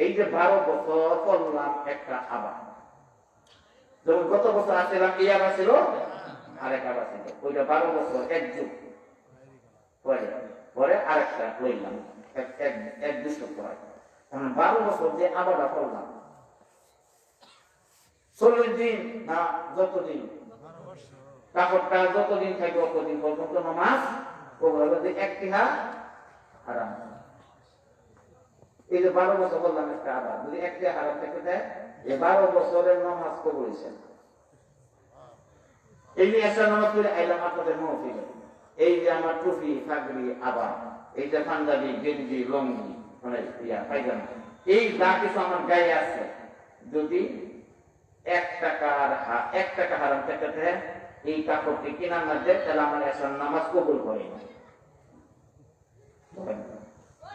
এই যে 12 বছর পরলাম একটা আবা, যখন গত বছর আসছিলাম এই আবা ছিল, আরেক আবা ছিল, ওইটা 12 বছর 1 যুগ পরে আরেকটা লইলাম, 1-2 সপ্তাহ। 12 বছর যে আবাটা করলাম, 40 দিন না যতদিন কাপড়টা যতদিন থাকবে ততদিন পর্যন্ত নামাজ কবুল হবে। যে একটি হারাম, এই যে 12 বছর বললাম একটা আবার, যদি একটি হারাম থেকে দেয়, এই 12 বছরের নামাজ কবুল হয়েছে। এই নিয়ে একটা নামাজ পড়ে আইলাম আপনাদের মহফিলে। এই যে আমার টুপি, পাগড়ি, আবার এই যে পাঞ্জাবি, গেঞ্জি, লুঙ্গি, মানে পায়জামা, এই যা কিছু আমার গায়ে আছে, যদি 1 টাকা হারাম থেকে এই কাপড়কে কেনার মধ্যে, তাহলে আমার এসার নামাজ কবুল হয় না।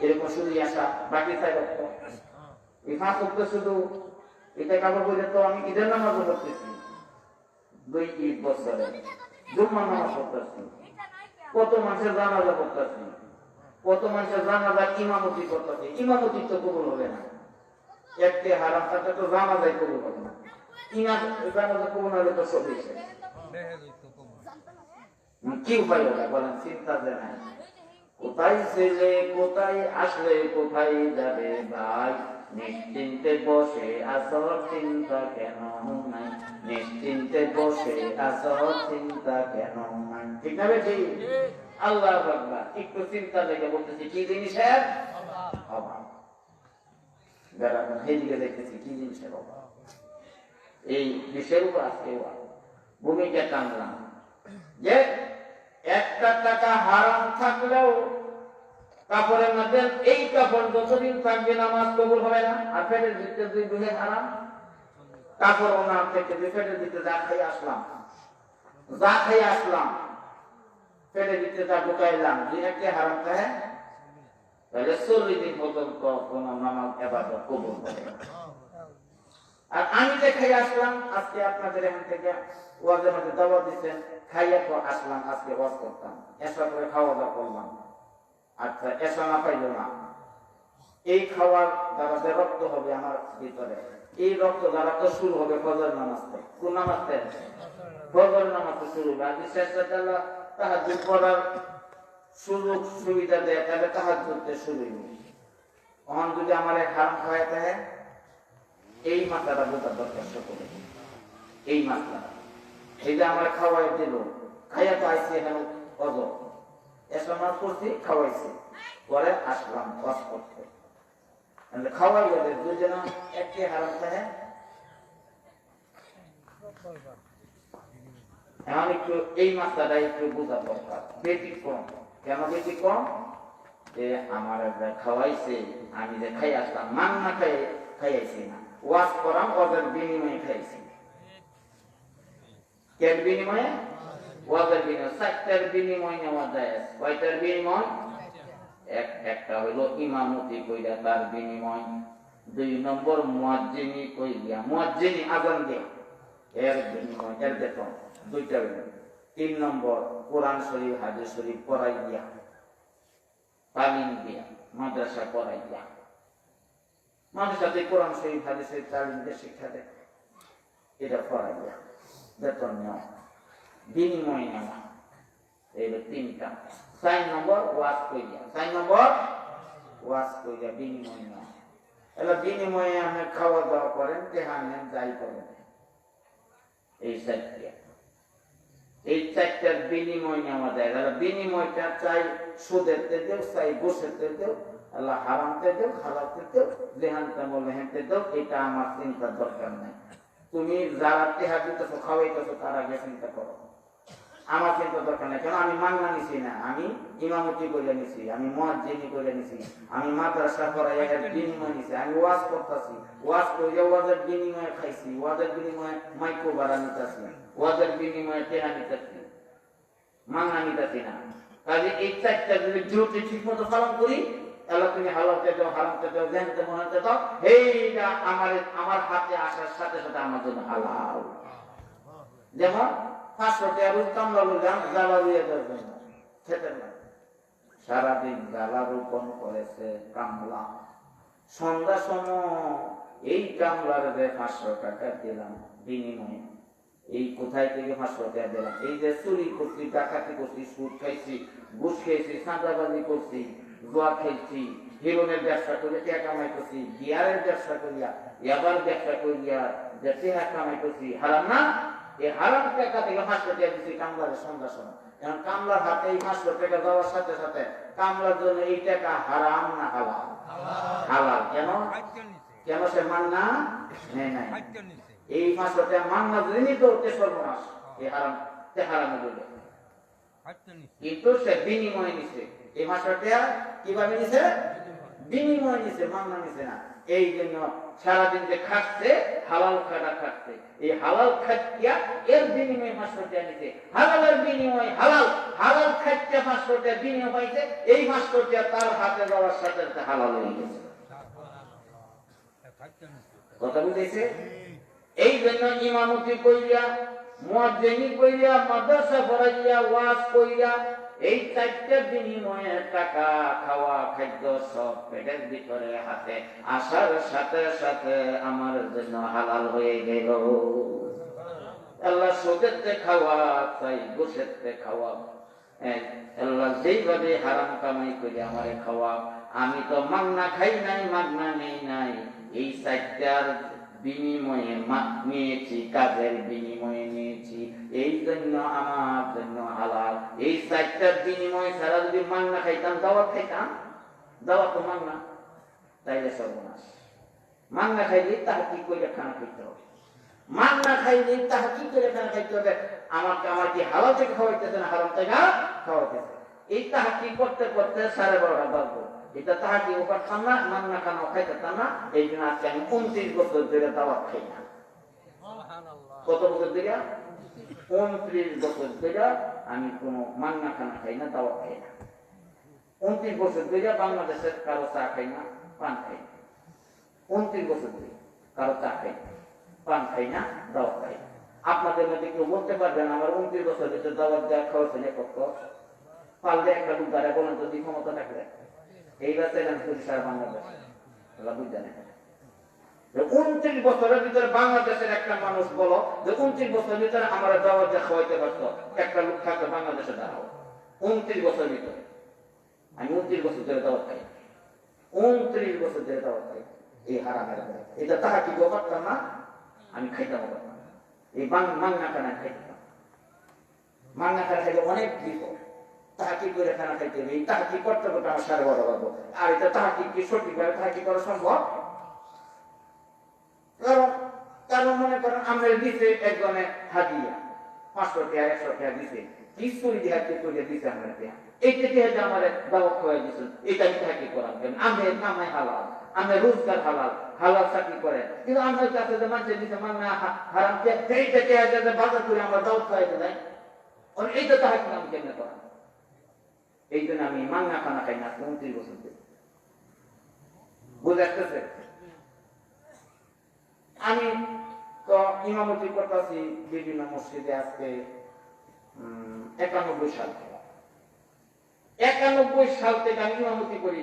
এরকম শুধু আসা, বাকি 4 ওয়াক্ত এই 5 ওয়াক্ত শুধু এটা কাপড় পরে তো আমি ঈদের নামাজও পড়তেছি, 2 ঈদ বছরে জুম্মার নামাজ পড়তেছি, কত মানুষের জানাজা পড়তেছি, কত মানুষের জানাজা ইমামতি করতেছি, ইমামতি তো কবুল হবে না। একটি হারাম থাকলে তো জানাজাই কবুল হবে না, জানাজা কবুল হলে তো সবই শেষ। কি উপায় হবে বলেন? চিন্তা যে নাই। কোথায় ছেলে কোথায় আসলে কোথায় যাবে ভাই, নিশ্চিন্তে বসে আসর চিন্তা কেন নাই, নিশ্চিন্তে বসে আসর চিন্তা কেন নাই। ঠিক না বেশি? আল্লাহ আকবার। একটু চিন্তা লেগে বলতেছি কি জিনিসের অভাব, বেড়াবেন সেইদিকে দেখতেছি কি জিনিসের অভাব। এই বিষয়ের উপর আজকে ভূমিকা টানলাম যে 1 টাকা হারাম থাকলেও কাপড়ের মধ্যে এই কাপড় যতদিন থাকবে নামাজ কবুল হবে না। আর পেটের ভিতরে 2 দুহে হারাম, কাপড় ওনার থেকে পেটের ভিতরে যা খাই আসলাম, পেটের ভিতরে যা ঢুকাইলাম, 2 একটি হারাম খায়, তাহলে 40 দিন পর্যন্ত কোন নামাজ ইবাদত কবুল হবে না। আর আমি যে খাই আসলাম, আজকে আপনাদের এখান থেকে ওয়াজের মধ্যে দাওয়াত দিচ্ছেন, খাইয়া তো আসলাম, আজকে ওয়াজ করতাম, এসা করে খাওয়া দাওয়া করলাম, আচ্ছা এসা না পাইল না, এই খাওয়ার দ্বারা যে রক্ত হবে আমার ভিতরে, এই রক্ত দ্বারা তো শুরু হবে ফজর নামাজ থেকে। কোন নামাজ থেকে? ফজর নামাজ শুরু হবে। আর শেষে তাহলে তাহাজ্জুদ পড়ার সুযোগ সুবিধা দেয়, তাহলে তাহাজ্জুদে শুরু হবে। তখন যদি আমার হারাম খাওয়াই থাকে, এই মাত্রাটা বোঝার দরকার সকলে। এই মাত্রা এই যে আমরা খাওয়াই দিল, খাইয়া তো আইসি এখানে অজ এসব মাছ করছি, খাওয়াইছি, পরে আসলাম ওয়াজ করতে, খাওয়াই গেলে দুজন একটি হারাম থাকে। এখন একটু এই মাত্রাটা একটু বোঝা দরকার। ব্যতিক্রম কেন? ব্যতিক্রম যে আমার খাওয়াইছে, আমি যে খাই আসলাম, মান না খাইয়াছি না, ওয়াজ করাম ওদের বিনিময়ে খাইছি। কেন বিনিময়ে? ওয়াজের বিনিময়ে। 4টার বিনিময় নেওয়া যায়। কয়টার বিনিময়? একটা হইলো ইমামতি কইরা তার বিনিময়, 2 নম্বর মুয়াজ্জিনি কইরা, মুয়াজ্জিনি আযান দেয়া এর বিনিময়, এর বেতন, 2টা বিনিময়। 3 নম্বর কোরআন শরীফ হাদিস শরীফ পড়াই দিয়া, তালিম দিয়া, মাদ্রাসা পড়াই দিয়া, মাদ্রাসাতে কোরআন শরীফ হাদিস শরীফ তালিম দিয়ে শিক্ষা দেয়, এটা পড়াই দিয়া বেতন নেওয়া, বিনিময় নেওয়া, এই 3টা। 4 নম্বর ওয়াজ কইরা, 4 নম্বর ওয়াজ কইরা বিনিময় নেওয়া। এলা বিনিময়ে আপনি খাওয়া দাওয়া করেন, দেহা নেন, যাই করেন, এই 4টা, এই 4টার বিনিময় নেওয়া যায়। বিনিময়টা চাই সুদের দেও, চাই গোসের দেও, আল্লাহ হারামতে দেও, হালালতে দেও, যেহানতে বলে হেনতে দেও, এটা আমার চিন্তার দরকার নাই। তুমি যারা টেহা দিতেছো, খাওয়াইতেছো, তার আগে চিন্তা করো, আমার চিন্তা দরকার নাই। কেন? আমি মান্না নিছি না, আমি ইমামতি করে নিছি, আমি মুয়াজ্জিনি করে নিছি, আমি মাদ্রাসা পড়াইয়া এর বিনিময় নিছি, আমি ওয়াজ করতেছি, ওয়াজ কইরা ওয়াজের বিনিময়ে খাইছি, ওয়াজের বিনিময়ে মাইক্রো ভাড়া নিতেছি, ওয়াজের বিনিময়ে টেহা নিতেছি, মান্না নিতেছি না। কাজে এই 4টা যদি ডিউটি ঠিক মতো পালন করি, তাহলে তুমি হালালতে দাও, হারামতে দাও, জানতে মনাতে দাও, এইটা আমার হাতে আসার সাথে সাথে আমার জন্য হালাল। যেমন 500 টাকা রোজ কামলা লইলাম, জ্বালা লইয়া দেবেন না, খেতে না, সারাদিন জ্বালা রোপণ করেছে কামলা, সন্ধ্যা সময় এই কামলার 500 টাকা দিলাম বিনিময়ে, এই কোথায় থেকে 500 টাকা দিলাম? এই যে চুরি করছি, ডাকাতি করছি, সুদ খাইছি, ঘুষ খেয়েছি, চাঁদাবাজি করছি, জুয়া খেলছি, হিরোনের ব্যবসা করে টাকা কামাই করছি, বিয়ারের ব্যবসা করিয়া, ইয়াবার ব্যবসা করিয়া যে টাকা কামাই করছি, হারাম না? এই হারাম টাকা থেকে 500 টাকা দিচ্ছি কামলার সন্ধ্যা সময়। কারণ কামলার হাতে এই 500 টাকা দেওয়ার সাথে সাথে কামলার জন্য এই টাকা হারাম না হালাল? হালাল। কেন? কেন? সে মান্না নেই নাই, এই 500 টাকা মান্না যদি নিত সর্বনাশ, এই হারাম হারামে বলে, কিন্তু সে বিনিময় নিছে। এই 500 টাকা কিভাবে নিছে? বিনিময় নিছে, মাংনা নিছে না। এই জন্য সারাদিন যে খাচ্ছে হালাল খাটা খাচ্ছে, এই হালাল খাটিয়া এর বিনিময়ে 500 টাকা নিছে। হালালের বিনিময় হালাল, হালাল খাটিয়া 500 টাকা বিনিময় পাইছে, এই 500 টাকা তার হাতে দেওয়ার সাথে সাথে হালাল হয়ে গেছে। কথা বুঝেছে? এই জন্য ইমামতি কইরা, মুয়াজ্জিনি কইরা, মাদ্রাসা পড়াইয়া, ওয়াজ কইরা, এই 4টা বিনিময়ে টাকা, খাওয়া, খাদ্য সব পেটের ভিতরে হাতে আসার সাথে সাথে আমার জন্য হালাল হয়ে গেল। আল্লাহ সুদের খাওয়া চাই, গোশের খাওয়া, আল্লাহ যেইভাবে হারাম কামাই করে আমারে খাওয়া, আমি তো মাগনা খাই নাই, মাগনা নেই নাই, এই 4টার বিনিময়ে নিয়েছি, কাজের বিনিময়ে নিয়েছি, এই জন্য আমার জন্য হালাল। এই 4টার বিনিময়ে ছাড়া যদি মাগনা খাইতাম, দাওয়াত খাইতাম, দাওয়াত তো মাগনা, তাইলে সর্বনাশ। মাগনা খাইলে তাহা কি করে খানা খাইতে হবে, মাগনা খাইলে তাহা কি করে খানা খাইতে হবে। আমাকে আমার কি হালাল থেকে খাওয়াইতেছে না হারাম থেকে খাওয়াইতেছে, এই তাহা কি করতে করতে 12:30 বাজবো। এটা তাহা কি ও পারতাম না, মাগনা খানাও খাইতাম না। এই জন্য আজকে আমি 29 বছর ধরে দাওয়াত খাই না। কত বছর ধরে? 29 বছর ধরে আমি কোন মাগনা খানা খাই না, দাওয়াত খাই না। 29 বছর ধরে বাংলাদেশের কারো চা খাই না, পান খাই না। 29 বছর ধরে কারো চা খাই না, পান খাই না, দাওয়াত খাই না। আপনাদের মধ্যে কেউ বলতে পারবেন আমার 29 বছর ভিতরে দাওয়াত দেওয়া খাওয়াছেন কত? পারলে একটা লোক দ্বারা বলেন যদি ক্ষমতা থাকলে। এইবার চ্যালেঞ্জ করি সারা বাংলাদেশ, বুঝলেন? 29 বছরের ভিতরে বাংলাদেশের একটা মানুষ বলো যে 29 বছরের ভিতরে আমরা দাওয়াত দেওয়া খাওয়াইতে পারতো, একটা লোক থাকতো বাংলাদেশে দাঁড়াও। 29 বছরের ভিতরে আমি 29 বছর ধরে দাওয়াত খাই, 29 বছর ধরে দাওয়াত খাই। এই হারামের এটা তাহা কি পারতাম না, আমি খাইতাম পারতাম। এই মাংনা খানা খাইতাম, মাংনা খানা খাইলে অনেক বিপদ। তাহা কি করে খানা খাইতে হবে, তাহা কি করতে হবে আমার 12:30 বাজবো। আর এটা তাহা কি সঠিকভাবে তাহা কি করা সম্ভব? কারণ মনে করেন আমরা দিছে একজনে হাদিয়া 500 টাকা 100 টাকা দিছে, কিছু দিছে আমরা এইটা দিয়ে আমার দাওয়াত খাওয়াই দিচ্ছেন, এটা আমি তাহা কি করাম কেন? আমি কামাই হালাল, আমি রোজগার হালাল, হালাল চাকরি করে, কিন্তু আমার কাছে যে মানুষের দিচ্ছে মানে হারাম, এইটা বাজার করে আমরা দাওয়াত খাওয়াইতে যাই, এইটা তাহা কি আমি কেমনে করাম? এই জন্য আমি মাংনা খানা খাই না 29 বছর ধরে। বুঝে আসতেছে? আমি তো ইমামতি করতেছি বিভিন্ন মসজিদে আজকে 91 সাল থেকে। 91 সাল থেকে আমি ইমামতি করি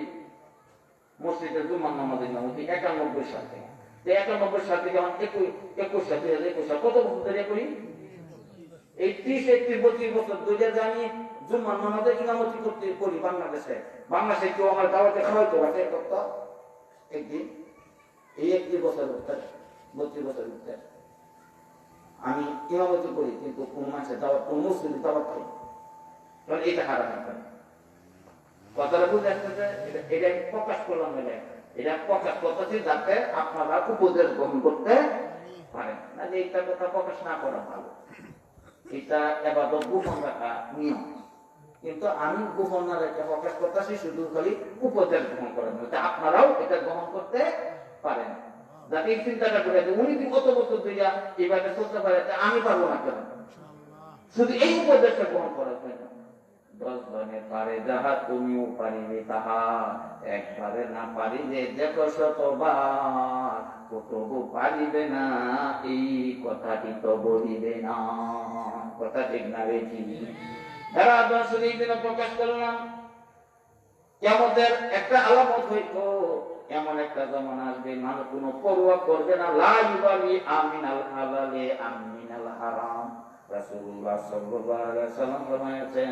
মসজিদে, জুমার নামাজের ইমামতি 91 সাল থেকে। 91 সাল থেকে আমার 21 সাল 2021 সাল, কত বছর ধরে করি? এই 30-31 বছর ধরে জানি জুমার নামাজের ইমামতি করতে করি বাংলাদেশে। বাংলাদেশে কেউ আমার দাওয়াতে খাওয়াইতে পারছে একদিন? এই 31 বছর উত্তর 32 বছর উত্তর আমি ইমামতি করি, কিন্তু কোন মানুষের দাওয়াত, কোন মুসলিমের দাওয়াত খাই, কারণ এটা হারাম হবে। কথাটা বুঝে আসতেছে? এটা আমি প্রকাশ করলাম, এটা প্রকাশ করতেছি যাতে আপনারা উপদেশ গ্রহণ করতে পারেন। না যে এইটা কথা প্রকাশ না করা ভালো, এটা এবাদত গোপন রাখা নিয়ম, কিন্তু আমি গোপন না রেখে প্রকাশ করতেছি শুধু খালি উপদেশ গ্রহণ করার মধ্যে, আপনারাও এটা গ্রহণ করতে পারেন। যাতে এই চিন্তাটা করে যে উনি কত বছর ধরে এইভাবে চলতে পারে, আমি পারবো না কেন? শুধু এই উপদেশটা গ্রহণ করার জন্য। 10 জনে পারে যাহা তুমিও পারিবে তাহা, একবারে না পারিলে দেখো শতবার, তবু পারিবে না এই কথাটি তো বলিবে না। কথা ঠিক না বেশি? যারা শুধু এই দিনে প্রকাশ করলাম, কিয়ামতের একটা আলামত হইতো, এমন একটা জমানা আসবে মানুষ কোনো পরোয়া করবে না, লা ইউবালি আমিনাল হালালি আমিনাল হারাম। রাসূলুল্লাহ সাল্লাল্লাহু আলাইহি ওয়াসাল্লাম ফরমায়েছেন,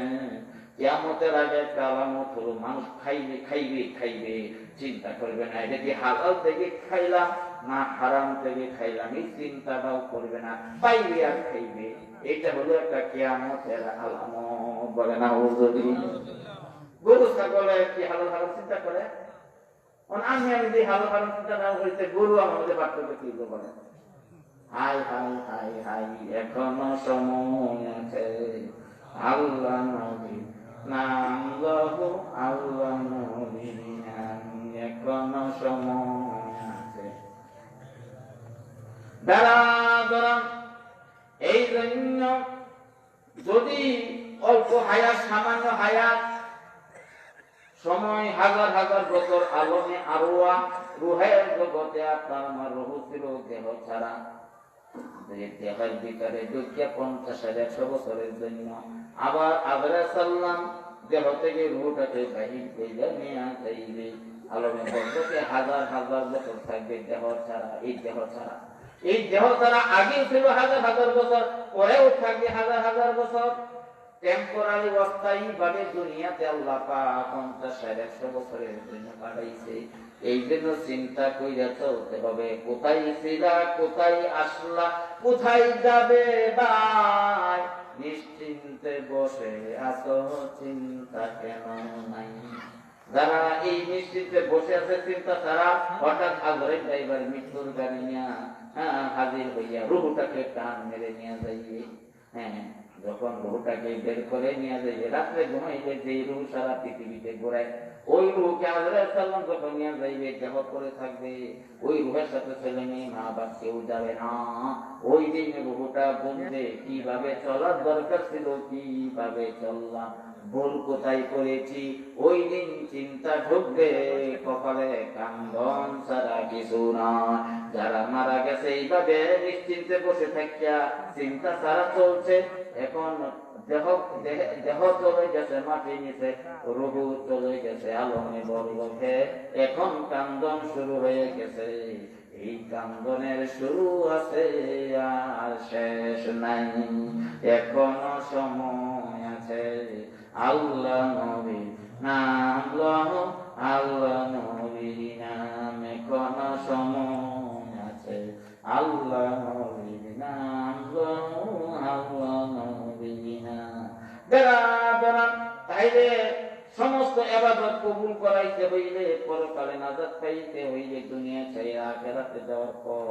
কিয়ামতের আগে একটা আলামত হলো মানুষ খাইবে, চিন্তা করবে না এটা কি হালাল থেকে খাইলাম না হারাম থেকে খাইলাম, এই চিন্তাটাও করবে না, পাইবে আর খাইবে। এটা হলো একটা কিয়ামতের আলামত। বলে না হুজুরি? গরু ছাগলে কি হালাল হারাম চিন্তা করে? আমি যদি হালাল হারাম চিন্তা না করতে, গরু আমাদের পার্থক্য কি বলে? হাই হাই হাই হাই, এখনো সময় আছে, আল্লাহ নবী নাম লহু, আল্লাহ নবী নাম, এখনো সময় আছে। দাঁড়া দাঁড়া, এই জন্য যদি অল্প হায়াত, সামান্য হায়াত, সময় হাজার হাজার বছর, আলমে আরওয়া রুহের জগতে আপনার আমার রুহ ছিল দেহ ছাড়া, দেহের ভিতরে 50-100 বছরের জন্য। আবার আজরাইল সাল্লাম দেহ থেকে রুহটাকে বাহির কইরা নিয়ে যাইবে, আলমে জগতে হাজার হাজার বছর থাকবে দেহ ছাড়া। এই দেহ ছাড়া আগে ছিল হাজার হাজার বছর, পরেও থাকবে হাজার হাজার বছর। টেম্পোরারি অস্থায়ী ভাবে দুনিয়াতে আল্লাহ পাক 50-100 বছরের জন্য পাঠাইছে। এই জন্য চিন্তা কইরা চলতে হবে, কোথায় ছিলা, কোথায় আসলা, কোথায় যাবে ভাই। নিশ্চিন্তে বসে আছো, চিন্তা কেন নাই? যারা এই নিশ্চিন্তে বসে আছে চিন্তা ছাড়া, হঠাৎ আজরাইল ড্রাইভার মৃত্যুর গাড়ি নিয়ে হাজির হইয়া রুহটাকে টান মেরে নিয়ে যাইবে। হ্যাঁ, যখন রুহটাকে বের করে নিয়ে যাইবে, রাত্রে ঘুমাইলে যে রুহ সারা পৃথিবীতে ঘোরায়, ওই রুহকে আজরাইল সাল্লাম যখন নিয়ে যাইবে, দেহ করে থাকবে, ওই রুহের সাথে ছেলে মেয়ে মা বাপ কেউ যাবে না। ওই দিন রুহটা বলবে কিভাবে চলার দরকার ছিল, কিভাবে চললাম, ভুল কোথায় করেছি। ওই দিন চিন্তা ঢুকবে, কপালে কান্দন ছাড়া কিছু না। যারা মারা গেছে এইভাবে নিশ্চিন্তে বসে থাকিয়া চিন্তা ছাড়া চলছে, এখন দেহ চলে গেছে মাটি নিচে, রুহ চলে গেছে আলমে বরলোকে, এখন কান্দন শুরু হয়ে গেছে। এই কান্দনের শুরু আছে আর শেষ নাই, এখনো সময় আছে। আল্লাহ নবী নাম লও, আল্লাহ নবী নাম, এখনো সময় আছে। আল্লাহ নবী নাম লও, আল্লাহ নবী নাম। তাইলে সমস্ত ইবাদত কবুল করাইতে হইলে, পরকালে নাজাত পাইতে হইলে, দুনিয়া ছেড়ে আখিরাতে যাওয়ার পর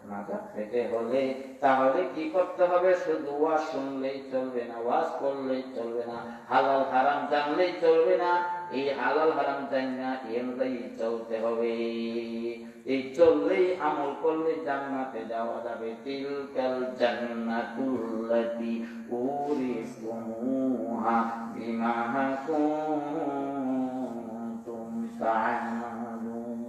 নাজাত পেতে হলে, তাহলে কি করতে হবে? শুধু ওয়াজ শুনলেই চলবে না, ওয়াজ করলেই চলবে না, হালাল হারাম জানলেই চলবে না। এই হালাল হারাম জানা অনুযায়ী চলতে হবে। এই চললেই, আমল করলে জান্নাতে যাওয়া যাবে। তিলকাল জান্নাতুল্লাতী উরিসুমুহা বিমা কুনতুম তা'মালুন।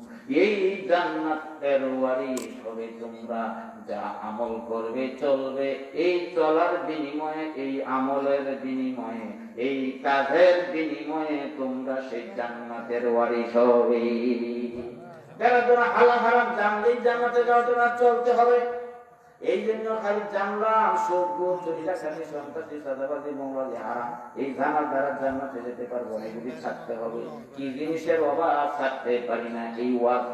এই জান্নাতের ওয়ারিস হবে তোমরা, যা আমল করবে চলবে। এই চলার বিনিময়ে, এই আমলের বিনিময়ে, এই কাজের বিনিময়ে তোমরা সেই জান্নাতের ওয়ারিস হবে। যারা তোমরা হালাল হারাম জানলেই জান্নাতে যাওয়ার জন্য চলতে হবে। এই জন্য খালি জানলাম সুদ, ঘুষ, চুরি, ডাকাতি, সন্ত্রাসী, চাঁদাবাজি, মৌলবাদী, হারাম, এই জানার দ্বারা জান্নাতে যেতে পারবো না। এগুলি ছাড়তে হবে। কি জিনিসের অভাব ছাড়তে পারি না? এই ওয়াজ।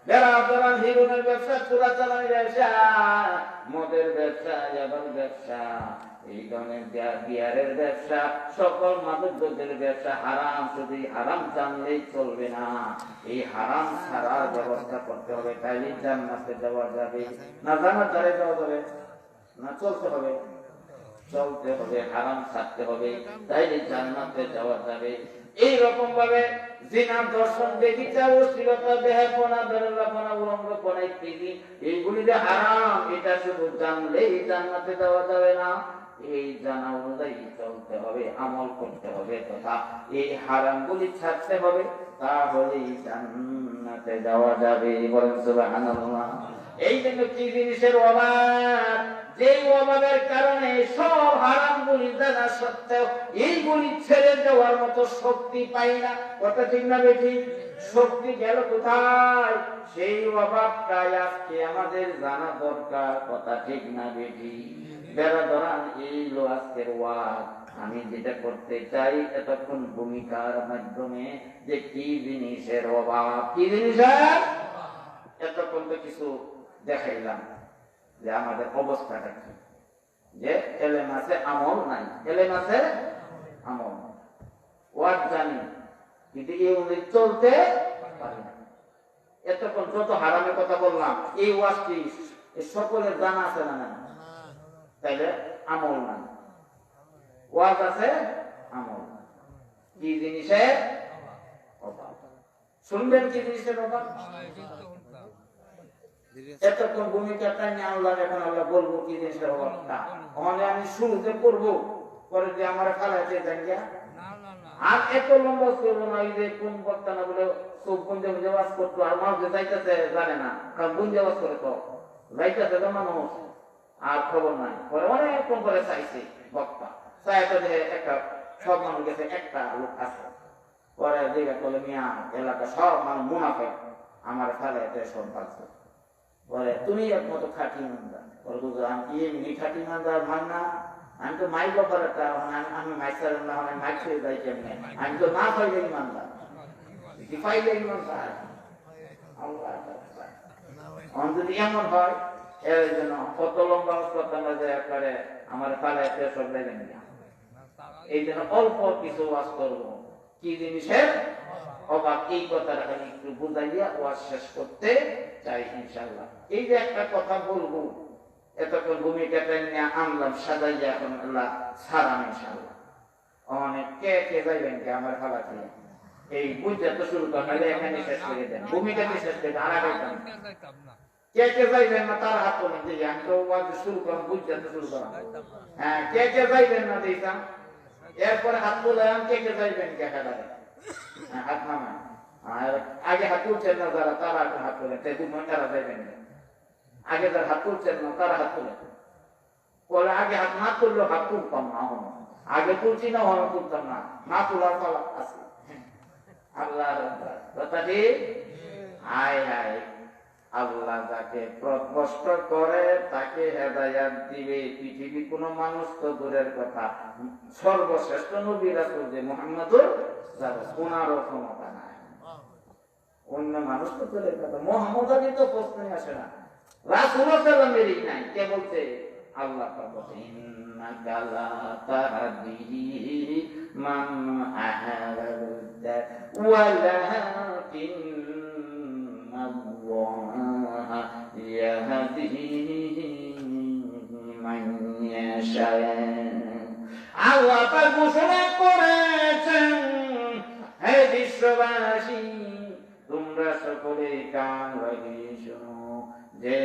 যারা আপনারা হিরোনের ব্যবসা, চোরাচালানের ব্যবসা, মদের ব্যবসা, ইয়াবার ব্যবসা, এই ধরনের বিয়ারের ব্যবসা, সকল মাদক দ্রব্যের ব্যবসা হারাম। শুধু হারাম জানলেই চলবে না, এই হারাম ছাড়ার ব্যবস্থা করতে হবে। তাইলে জান্নাতে যাওয়া যাবে। না জানার দ্বারে যাওয়া যাবে না, চলতে হবে, চলতে হবে, হারাম ছাড়তে হবে, তাইলে জান্নাতে যাওয়া যাবে। এই রকম ভাবে জিনা, দর্শন, ব্যভিচার, অশ্লীলতা, বেহায়াপনা, বেরোলাপনা, উলঙ্গপনা ইত্যাদি, এইগুলি যে হারাম, এটা শুধু জানলেই জান্নাতে যাওয়া যাবে না। এই জানা অনুযায়ী চলতে হবে, আমল করতে হবে, তথা এই হারামগুলি ছাড়তে হবে, তাহলেই জান্নাতে যাওয়া যাবে। বলেন সুবহানাল্লাহ। এই জন্য কি জিনিসের অভাব, যে অভাবের কারণে সব হারামগুলি জানা সত্ত্বেও এইগুলি ছেড়ে দেওয়ার মতো শক্তি পাই না। কথা ঠিক না বেঠি? শক্তি গেল কোথায়? সেই অভাবটাই আজকে আমাদের জানা দরকার। কথা ঠিক না বেঠি? বেড়া ধরান, এই লো আজকের ওয়াজ। আমি যেটা করতে চাই এতক্ষণ ভূমিকার মাধ্যমে, যে কি জিনিসের অভাব, কি জিনিসের, এতক্ষণ তো কিছু দেখাইলাম যে আমাদের অবস্থাটা কি, যে এলেম আছে আমল নাই, এলেম আছে আমল নাই, ওয়াজ জানি কিন্তু এই অনুযায়ী চলতে পারি না। এতক্ষণ যত হারামের কথা বললাম, এই ওয়াজটি সকলের জানা আছে না? না, তাইলে আমল নাই। ওয়াজ আছে, আমল নাই। কি জিনিসের অভাব? শুনবেন কি জিনিসের বাবা? এতক্ষণ ভূমিকাটা নিয়ে আল্লাহ, এখন আল্লাহ বলবো কি জিনিসের অভাবটা। আমি শুরুতে করবো, পরে যে আমার খালাইতে যাই গিয়া আর এত লম্বা করবো না। এই যে কোন বক্তা না বলে সব গুঞ্জে গুঞ্জে বাস করতো, আর মানুষ যাইতেছে জানে না, কারণ গুঞ্জে বাস করে তো যাইতেছে তো মানুষ আর খবর নাই। পরে অনেকক্ষণ করে চাইছে বক্তা, চাইতে যে একটা সব মানুষ গেছে, একটা লোক আছে। পরে দিকে বলে মিয়া এলাকা সব মানুষ মুনাফে, আমার খালাইতে সব বাঁচছে। বলে তুমি একমতো খাটি মান্দা, আমি এমনি খাটি মান্দা ভাঙ না, আমি তো মাইক ব্যাপার একটা, আমি মাইক ছাড়েন না, আমি মাইক ছেড়ে যাই কেমনে, আমি তো না পাইলে ইমানদার, পাইলে ইমানদার। যদি এমন হয় এর জন্য কত লম্বা করতাম যে একবারে আমার পালাইতে সব দেবেন না। এই জন্য অল্প কিছু ওয়াজ করবো, কি জিনিসের অবাক, এই কথাটা একটু বুঝাইয়া ওয়াজ শেষ করতে চাই ইনশাআল্লাহ। এই যে একটা কথা বলবো, এতক্ষণ ভূমিকাটা নিয়ে আনলাম সাজাইয়া, এখন আল্লাহ ছাড়ান ইনশাআল্লাহ। অনেক কে কে যাইবেন কে আমার খালাতে এই বুঝতে তো শুরু করেন, এখানে শেষ করে দেন, ভূমিকাটি শেষ করে দেন, আর আগাইতাম কে কে যাইবেন না তার হাত তোলেন, যে আমি তো ওয়াজ শুরু করলাম, বুঝতে তো শুরু করলাম। হ্যাঁ, কে কে যাইবেন না দিতাম, এরপরে হাত তোলেন কে কে যাইবেন কে খেলাতে, হাত নামান। আর আগে হাত তুলছেন না যারা, তারা হাত তোলেন, তারা যাইবেন না। আগে যারা হাত তুলছেন না তারা হাত তোলেন, বলে আগে হাত না তুললেও হাত তুলতাম না, আগে তুলছি না হন তুলতাম না, না তোলার পালা আছে। আল্লাহ কথাটি আয় আয়, আল্লাহ যাকে কষ্ট করে তাকে হেদায়াত দিবে। পৃথিবীর কোন মানুষ তো দূরের কথা, সর্বশ্রেষ্ঠ নবী রাসূল যে মুহাম্মদুর ওনারও ক্ষমতা নাই। অন্য মানুষ তো দূরের কথা, মুহাম্মদ আলী তো প্রশ্নই আসে না, রাসূল সাল্লাল্লাহু নাই। কে বলতে? আল্লাহ বলতে ইন্নাকা লা তাহদি মান আহবাবতা ওয়ালাকিন্নাল্লাহ ইয়াহদি মান ইয়াশা। আল্লাহ পাক ঘোষণা করেছেন, হে বিশ্ববাসী তোমরা সকলে কান লাগিয়ে শোনো যে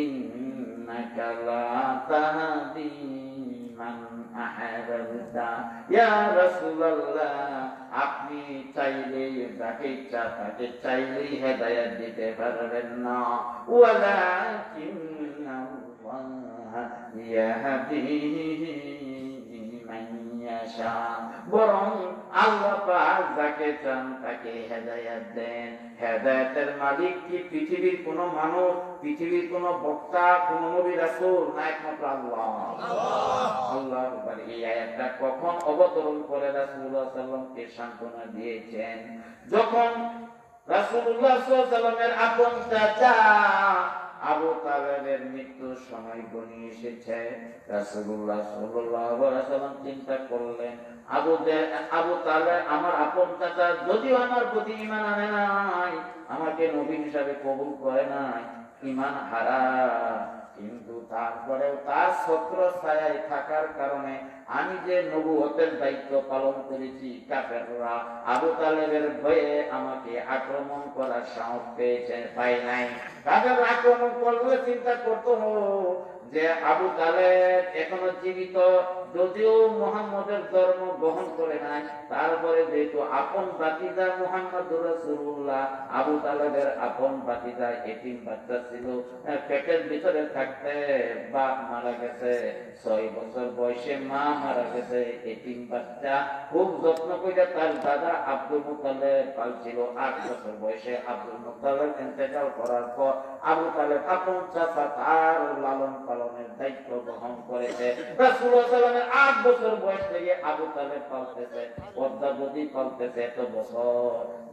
ইন্নাকা লা তাহদি মান আহবাবতা। ইয়া রাসূলুল্লাহ, আপনি চাইলে যাকে ইচ্ছা তাকে চাইলেই হেদায়েত দিতে পারবেন না, ওয়ালাকিন্নাল্লাহ ইয়াহদি মান ইয়াশা, বরং আল্লাহ পাক যাকে চান তাকে হেদায়েত দেন। হেদায়েতের মালিক কি পৃথিবীর কোন মানুষ, পৃথিবীর কোন বক্তা, কোন নবী রাসূল না? একমাত্র আল্লাহ। আল্লাহর উপর এই আয়াতটা কখন অবতরণ করে রাসূলুল্লাহ সাল্লাল্লাহু আলাইহি ওয়াসাল্লামকে সান্ত্বনা দিয়েছেন, যখন রাসূলুল্লাহ সাল্লাল্লাহু আলাইহি ওয়াসাল্লামের আপন চাচা আবু তালেবের মৃত্যুর সময় ঘনিয়ে এসেছে। রাসূলুল্লাহ সাল্লাল্লাহু আলাইহি ওয়াসাল্লাম চিন্তা করলেন, আবু তালেব আমার আপন চাচা, যদিও আমার প্রতি ঈমান আনে নাই, আমাকে নবী হিসাবে কবুল করে নাই, ঈমান হারা, কিন্তু তারপরেও তার ছত্র ছায়ায় থাকার কারণে আমি যে নবুয়তের দায়িত্ব পালন করেছি, কাফেররা আবু তালেবের ভয়ে আমাকে আক্রমণ করার সাহস পেয়েছে, পাই নাই। কাফের আক্রমণ করলে চিন্তা করতে যে আবু তালেব এখনো জীবিত, যদিও মুহাম্মদের ধর্ম গ্রহণ করে নাই, তারপরে যেহেতু আপন ভাতিজা মুহাম্মদুর রাসূলুল্লাহ, আবু তালেবের আপন ভাতিজা এতিম বাচ্চা ছিল, পেটের ভিতরে থাকতে বাপ মারা গেছে, 6 বছর বয়সে মা মারা গেছে, এতিম বাচ্চা খুব যত্ন করে তার দাদা আব্দুল মুত্তালিব পালছিল। 8 বছর বয়সে আব্দুল মুত্তালিব ইন্তেকাল করার পর আবু তালেব আপন চাচা তার লালন পালনের দায়িত্ব গ্রহণ করেছে। রাসূলুল্লাহ সাল্লাল্লাহু আলাইহি ওয়াসাল্লামের 8 বছর বয়স থেকে আবু তালেব পালতেছে, অদ্যাবধি পালতেছে। এত বছর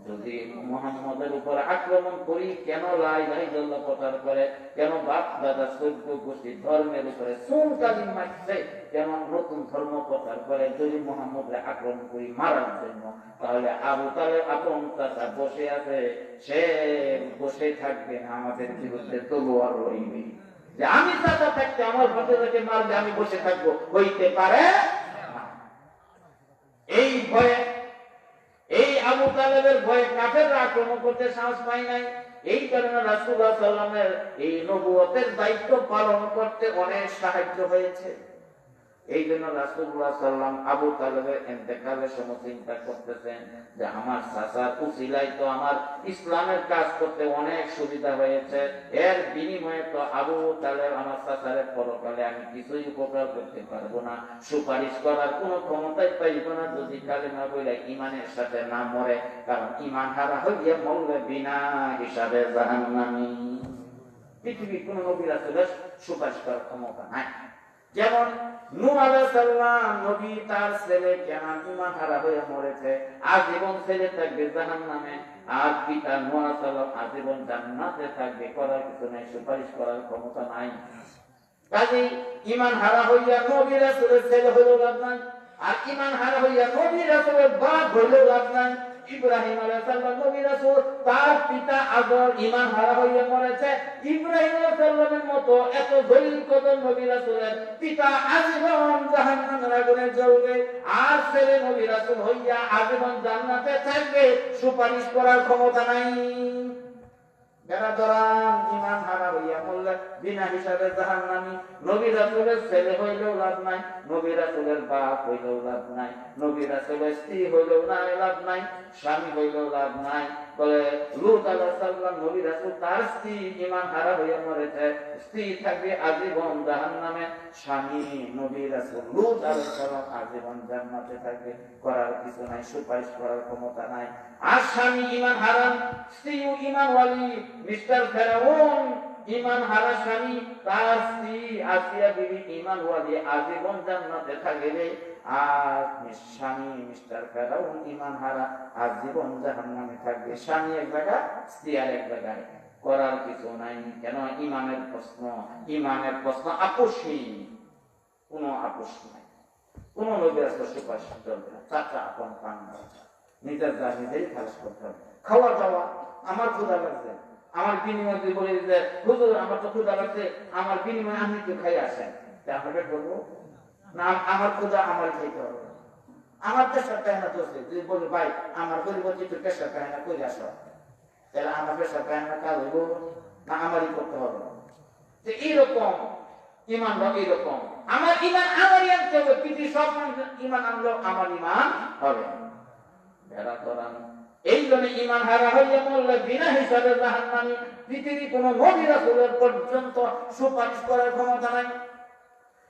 যদি মুহাম্মদের উপর আক্রমণ করি, কেন লা ইলাহা ইল্লাল্লাহ প্রচার করে, কেন বাপ দাদা 14 গোষ্ঠী ধর্মের উপরে চুনকালি মারছে, কেন নতুন ধর্ম প্রচার করে, যদি মুহাম্মদকে আক্রমণ করি মারার জন্য, তাহলে আবু তালেব আপন চাচা বসে আছে, সে বসে থাকবে না, আমাদের বিরুদ্ধে তলোয়ার রইবে, যে আমি চাচা থাকতে আমার ভাতিজাকে মারবে, আমি বসে থাকবো, হইতে পারে না। এই ভয়ে, এই আবু তালেবের ভয়ে কাফেররা আক্রমণ করতে সাহস পায় নাই। এই কারণে রাসূলুল্লাহ সাল্লাল্লাহু আলাইহি ওয়াসাল্লামের এই নবুয়তের দায়িত্ব পালন করতে অনেক সাহায্য হয়েছে। এই জন্য রাসূলুল্লাহ সাল্লাম আবু তালেবের ইন্তেকালের সময় চিন্তা করতেছেন যে আমার চাচার উসিলায় তো আমার ইসলামের কাজ করতে অনেক সুবিধা হয়েছে, এর বিনিময়ে তো আবু তালেব আমার চাচারের পরকালে আমি কিছুই উপকার করতে পারবো না, সুপারিশ করার কোনো ক্ষমতাই পাইব না যদি কালেমা বলে ইমানের সাথে না মরে, কারণ ইমান হারা হইয়া মরলে বিনা হিসাবে জাহান্নামী। পৃথিবীর কোন নবী রাসূলের সুপারিশ করার ক্ষমতা নাই। যেমন নূহ আলাইহিস সালাম নবী, তার ছেলে কেনান ঈমান হারা হয়ে মরেছে, আজীবন ছেলে থাকবে জাহান্নামে, আর পিতা নূহ আলাইহিস সালাম আজীবন জান্নাতে থাকবে, করার কিছু নাই, সুপারিশ করার ক্ষমতা নাই। কাজেই ঈমান হারা হইয়া নবী রাসূলের ছেলে হইলেও লাভ নাই, আর ঈমান হারা হইয়া নবী রাসূলের বাপ হইলেও লাভ নাই। ইব্রাহিম আলাইহিস সালাম নবী রাসূল, তার পিতা আজর ঈমান হারা হইয়া মরেছে, ইব্রাহিম আলাইহিস সালামের মতো এত জলিল কদর নবী রাসূলের পিতা আজীবন জাহান্নামের আগুনে জ্বলবে, আর ছেলে নবী রাসূল হইয়া আজীবন জান্নাতে থাকবে, সুপারিশ করার ক্ষমতা নাই। যারা দরান ঈমান হারা হইয়া মরলে বিনা হিসাবে জাহান্নামী। নবী রাসূলের ছেলে হইলেও লাভ নাই, নবী রাসূলের বাপ হইলেও লাভ নাই, নবী রাসূলের স্ত্রী হইলেও লাভ নাই, স্বামী হইলেও লাভ নাই। বলে লূত আলাইহিস সালাম নবী রাসূল, তার স্ত্রী ঈমান হারা হইয়া মরেছে, স্ত্রী থাকবে আজীবন জাহান্নামে, স্বামী নবী রাসূল লূত আলাইহিস সালাম আজীবন জান্নাতে থাকবে, করার কিছু নাই, সুপারিশ করার ক্ষমতা নাই। আর স্বামী ঈমান হারান, স্ত্রীও ঈমান ওয়ালি, মিস্টার ফেরাউন ঈমান হারা স্বামী, তার স্ত্রী আসিয়া বিবি ঈমান ওয়ালি, আজীবন জান্নাতে থাকবে, আর স্বামী মিস্টার ফেরাউন ঈমান হারা, আজীবন জাহান্নামে থাকবে। স্বামী এক জায়গায়, স্ত্রী আর এক জায়গায়, করার কিছু নাই। কেন? ইমানের প্রশ্ন আপোষহীন, কোনো আপোষ নাই, কোন নবীর সুপারিশ চলবে না। চাচা আপন পান না, নিজের যা নিজেই খালাস করতে হবে। খাওয়া দাওয়া, আমার ক্ষুধা লাগছে, আমার বিনিময় দিয়ে বলে দিতে হুজুর আমার তো ক্ষুধা লাগছে, আমার বিনিময়ে আপনি একটু খাই আসেন, আপনাকে বলবো না আমার ক্ষুধা আমার খাইতে হবে। আমার পেশার কাহিনা দোষে যদি বলি ভাই আমার পরিবর্তে একটু পেশার কাহিনা করে আসো, তাহলে আমার পেশার কাহিনা কাজ হইব না আমারই করতে হবে। যে এইরকম ইমান বা এইরকম আমার ইমান আমারই আনতে হবে, পৃথিবীর সব ইমান আনলেও আমার ইমান হবে। এই জন্য ঈমান হারা হইয়া মরলে বিনা হিসাবে জাহান্নামী। পৃথিবী কোন নবী রাসূলের পর্যন্ত সুপারিশ করার ক্ষমতা নাই।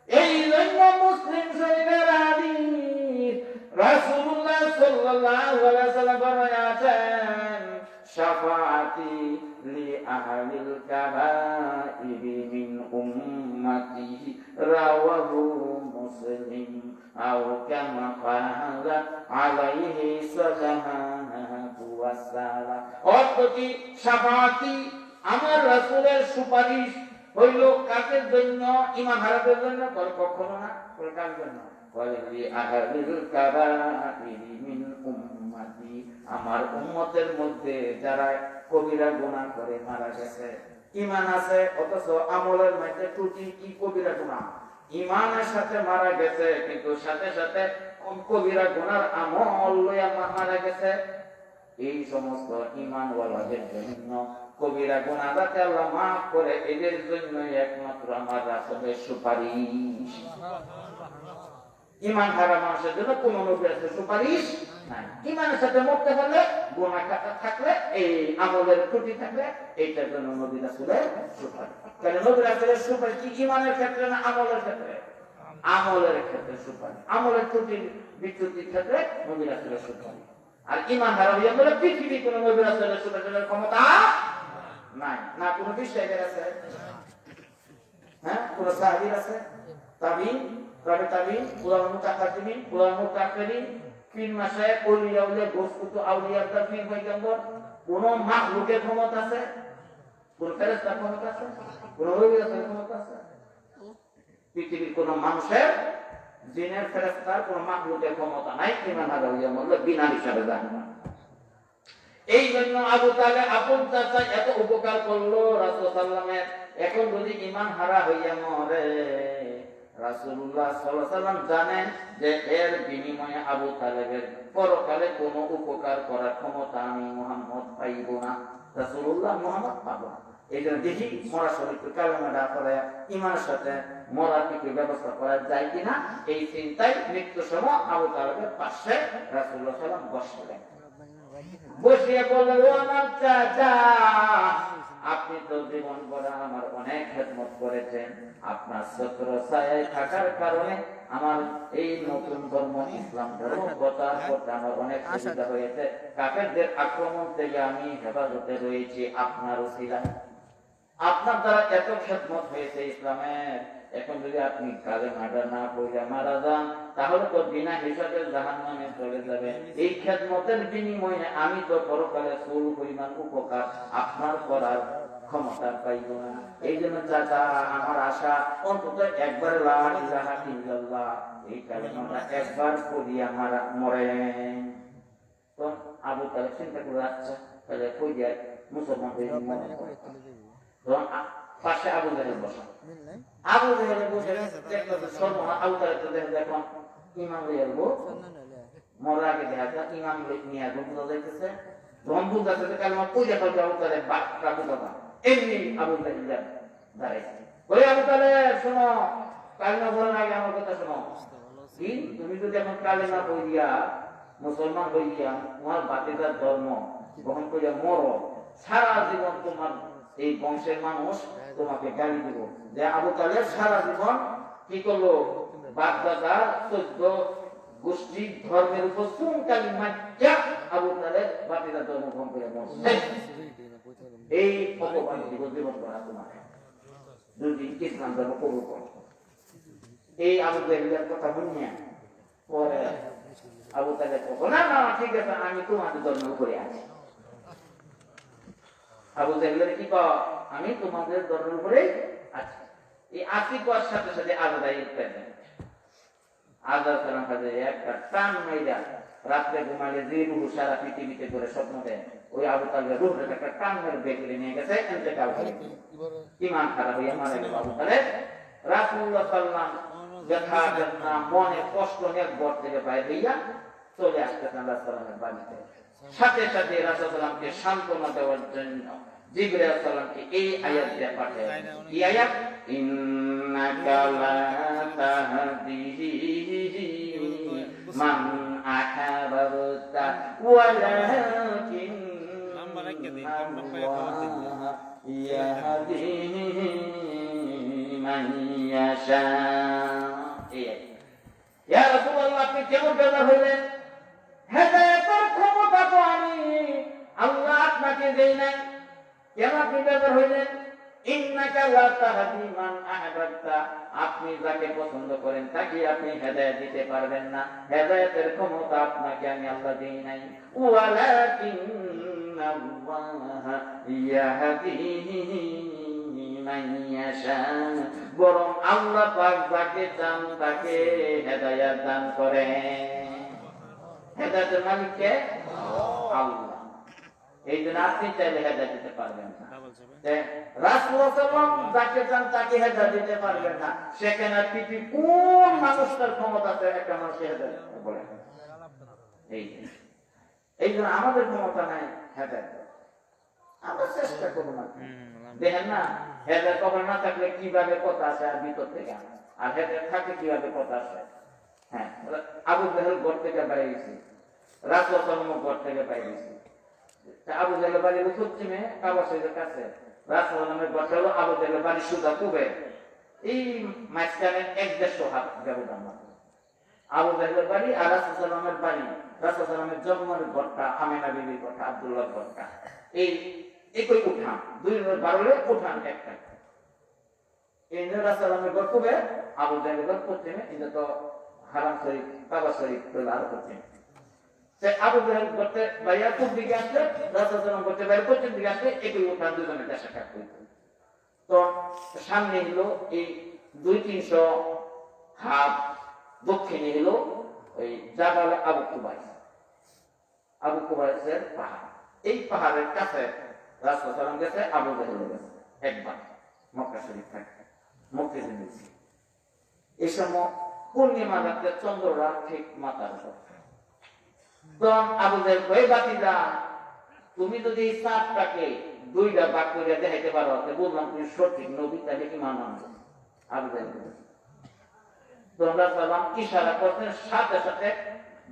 এই জন্য মুসলিম শরীফের হাদিস রাসূলুল্লাহ সাল্লাল্লাহু আলাইহি ওয়াসাল্লাম বলেছেন, শাফাআতি লি আহলিল কাবাইরি মিন উম্মতি, রাওয়াহু মুসলিম আও কামা ক্বালা আলাইহি সাল্লাতু ওয়াস সালাম। অর্থটি শাফাআতি, আমার রাসূলের সুপারিশ হইল কাদের জন্য? ঈমান হারাদের জন্য? কখনো না। কার জন্য? আমার উম্মতের মধ্যে যারা কবিরা গুনাহ করে মারা গেছে, ঈমান আছে অথচ আমলের মধ্যে ত্রুটি, কি কবিরা গুনাহ, ঈমানের সাথে মারা গেছে কিন্তু সাথে সাথে কবিরা গুনার আমল লইয়া মারা গেছে, এই সমস্ত ঈমানওয়ালাদের জন্য কবিরা গুনাহ যাতে আল্লাহ মাফ করে, এদের জন্য একমাত্র আমার রাসূলের সুপারিশ। ঈমান হারা মানুষের জন্য কোন নবীর সুপারিশ নাই। ঈমানের সাথে মরতে হলে, গুনাহ থাকলে, এই আমলের ত্রুটি থাকলে, এইটার জন্য নবী রাসূলের সুপারিশ। তাহলে নবী রাসূলের সুপারিশ কি ঈমানের ক্ষেত্রে না আমলের ক্ষেত্রে? আমলের ক্ষেত্রে সুপারিশ। আমলের ত্রুটি বিচ্যুতির ক্ষেত্রে নবী রাসূলের সুপারিশ। আর ঈমান হারা হইয়া গেলে পৃথিবী কোন নবী রাসূলের সুপারিশের ক্ষমতা নাই। না কোন বিশ্বাসের আছে, হ্যাঁ কোন সাহাবীর আছে, তাবিঈন, তাবিঈন, উলামা মুতাকাদ্দিমিন, উলামা মুতাআখিরিন, পীর মাশায়েখ, আউলিয়া উলিয়া, গোসকুত আউলিয়া, পীর পয়গম্বর, কোন মাখলুকের ক্ষমতা আছে? কোন ফেরেশতার ক্ষমতা আছে? কোন নবীর ক্ষমতা আছে? পৃথিবীর কোন মানুষের, জিনের, ফেরেশতার, কোন মাখলুকের ক্ষমতা নাই। ঈমান হারা হইয়া মরলে বিনা হিসাবে জাহান্নাম। এই জন্য আবু তালেব আপন চাচা এত উপকার করলো রাসূল সাল্লাল্লাহু আলাইহি ওয়াসাল্লামের। এখন যদি ঈমান হারা হইয়া মরে, রাসূলুল্লাহ সাল্লাল্লাহু আলাইহি ওয়াসাল্লাম জানেন যে এর বিনিময়ে আবু তালেবের পরকালে কোনো উপকার করার ক্ষমতা আমি মুহাম্মদ পাইব না, রাসূলুল্লাহ মুহাম্মদ পাবো না। এই জন্য দেখি মরা শরীর কালেমাটা করে ইমানের সাথে মরার কিছু ব্যবস্থা করা যায় কিনা, এই চিন্তায় মৃত্যুর সময় আবু তালেবের পাশে রাসূলুল্লাহ সাল্লাল্লাহু আলাইহি ওয়াসাল্লাম বসলেন। বসিয়ে বললেন, ও আমার চাচা, আপনি তো জীবন ভরা আমার অনেক খেদমত করেছেন, আপনার ছত্র ছায়ায় থাকার কারণে আমার এই নতুন ধর্ম ইসলাম ধর্ম প্রচার করতে আমার অনেক সুবিধা হয়েছে, কাফেরদের আক্রমণ থেকে আমি হেফাজতে রয়েছি আপনার উসিলায়। আপনার দ্বারা এত খেদমত হয়েছে ইসলামের, এখন যদি আপনি কালেমাটা না পড়ে মারা যান তাহলে তো বিনা হিসাবে জাহান্নামে চলে যাবেন। এই খেদমতের বিনিময়ে আমি তো পরকালে চুল পরিমাণ উপকার আপনার করার ক্ষমতা পাইব না। এই জন্য চাচা আমার আশা অন্তত একবার লা ইলাহা ইল্লাল্লাহ এই কালেমাটা একবার পড়িয়া মারা মরেন। তো আবু তালেব চিন্তা করে, আচ্ছা তাহলে পড়িয়া মুসলমান হয়ে মরে। পাশে আবু জাহেল বসা, আবু জাহেল বসে আবু তালেব দেখুন ইমাম লইয়া মরার আগে দেখা যায় ইমাম নিয়ে বুঝা যাইতেছে, যখন বুঝা যাচ্ছে কালেমা পড়িয়া ফেলবে আবু তালেব বাক্কা বুঝা না, এমনি আবু জাহেল দাঁড়াইছে, বলে আবু তালেব শোনো, কালেমা বলার আগে আমার কথা শোনো, কি তুমি যদি এখন কালেমা পড়িয়া মুসলমান হইয়া তোমার বাতিদার ধর্ম গ্রহণ করিয়া মরো, সারা জীবন তোমার এই বংশের মানুষ তোমাকে গালি দিব যে আবু তালেব সারা জীবন কি করলো, বাপদাদা 14 গোষ্ঠী ধর্মের উপর চুনকালি মাজ্জা আবু তালেব বাতিদা ধর্ম গ্রহণ করে মরছে, এই অপমান দিব জীবন করা তোমাকে যদি ইসলাম ধর্ম কবুল করো। এই আবু তালেবের কথা শুনিয়া পরে আবু তালেব না না ঠিক আছে আমি তোমাদের ধর্মের উপরে আছি। আবু জাহেলের কি কয়, আমি তোমাদের ধর্মের উপরে আছি। এই আছি করার সাথে সাথে আজাদাই পেলেন, আজাদ সালাম কাজে একটা টান মাইরা রাত্রে ঘুমাইলে যে রুহ সারা পৃথিবীতে করে স্বপ্ন দেন, ওই আবু তালেবের রুহটা একটা টান মেরে বেঁকে নিয়ে গেছে, ইন্তেকাল করে ঈমান খারাপ হইয়া মারা গেল আবু তালেব। রাসূলুল্লাহ সাল্লাল্লাহু আলাইহি ওয়াসাল্লাম ব্যথা বেদনা মনে কষ্ট নিয়ে ঘর থেকে বাইরে হইয়া চলে আসতেছেন রাসূলুল্লাহর বাড়িতে। সাথে সাথে রাসূলুল্লাহকে সান্ত্বনা দেওয়ার জন্য জিবরাইল আলাইহিস সালামকে এই আয়াত দিয়ে পাঠায়, এই আয়াত ইন্নাকা লা তাহদি মান আহাবাতা ওয়ালাকিন আল্লাহ ইয়াহদি মান ইয়াশা। ইয়া রাসূলুল্লাহ আপনি কেমন বেদা হইলেন? হেদায়েতের ক্ষমতা তো আমি আল্লাহ আপনাকে দেই নাই, কেন আপনি বেদা হইলেন? ইন্নাকা লা তাহদি মান আহবাবতা, আপনি যাকে পছন্দ করেন তাকে আপনি হেদায়েত দিতে পারবেন না, হেদায়েতের ক্ষমতা আপনাকে আমি আল্লাহ দেই নাই। ওয়ালাকিন্নাল্লাহ ইয়াহদি মান ইয়াশা, বরং আল্লাহ পাক যাকে চান তাকে হেদায়েত দান করেন। হেদায়েতের মালিক কে? আল্লাহ। এই জন্য আপনি চাইলে হেদায়েত দিতে পারবেন না, রাসূলুল্লাহ সাল্লাল্লাহু আলাইহি ওয়াসাল্লাম যাকে চান তাকে হেদায়েত দিতে পারবেন না। সেখানে পৃথিবীর কোন মানুষের ক্ষমতা আছে একটা মানুষকে হেদায়েত বলে? এই জন্য আমাদের ক্ষমতা নাই হেদায়েত, আমরা চেষ্টা করব না। দেখেন না হেদায়েত কখন না থাকলে কিভাবে কথা আসে আর ভিতর থেকে, আর হেদায়েত থাকলে কিভাবে কথা আসে। হ্যাঁ, আবু জাহেল ঘর থেকে বাইরে গেছে, রাসূলুল্লাহ সাল্লাল্লাহু আলাইহি ওয়াসাল্লাম ঘর থেকে বাইরে গেছে। আবু জাহেলের বাড়ির পশ্চিমে কাবা শরীফের কাছে, রাসূলুল্লাহ নামের ঘরটা হলো আবু জাহেলের বাড়ি সুদা পূবে, এই মাঝখানে 1-150 হাত ব্যবধান মাত্র। আবু জাহেলের বাড়ি আর রাসূলুল্লাহ সাল্লাল্লাহু আলাইহি ওয়াসাল্লামের বাড়ি, রাসূলুল্লাহ সাল্লাল্লাহু আলাইহি ওয়াসাল্লামের জন্মের ঘরটা, আমিনা বিবির ঘরটা, আব্দুল্লাহর ঘরটা, এই একই উঠান, দুই বারোলে উঠান একটা। এই রাসূলুল্লাহ সাল্লাল্লাহু আলাইহি ওয়াসাল্লামের ঘর পূবে, আবু জাহেলের ঘর পশ্চিমে, এটা তো হারাম শরীফ কাবা শরীফ আর পশ্চিমে। আবু জাহেল করতে বাইরে পূর্ব দিকে আসলে, রাসূলুল্লাহ করতে বাইরে পশ্চিম দিকে আসলে, একই উঠান দুজনের দেশে থাকতে হইত। তো সামনে হলো এই 200-300 হাত, দক্ষিণে হলো ওই জাবাল আবু কুবাইস, আবু কুবাইসের পাহাড়। এই পাহাড়ের কাছে রাসূলুল্লাহ সাল্লাল্লাহু আলাইহি ওয়াসাল্লাম গেছে, আবু জাহেল গেছে একবার মক্কা শরীফ থাকে, মক্কা শরীফ। এই সময় পূর্ণিমা রাতে চন্দ্ররা ঠিক মাথার উপর। তখন আবু জাহেল কয়, বাতিজা তুমি যদি এই চাঁদটাকে দুইটা ভাগ করে দেখাইতে পারো, বললাম তুমি সঠিক নবী, তাহলে কি মান আনবো? আবু জাহেল তোমরা সালাম ইশারা করছেন, সাথে সাথে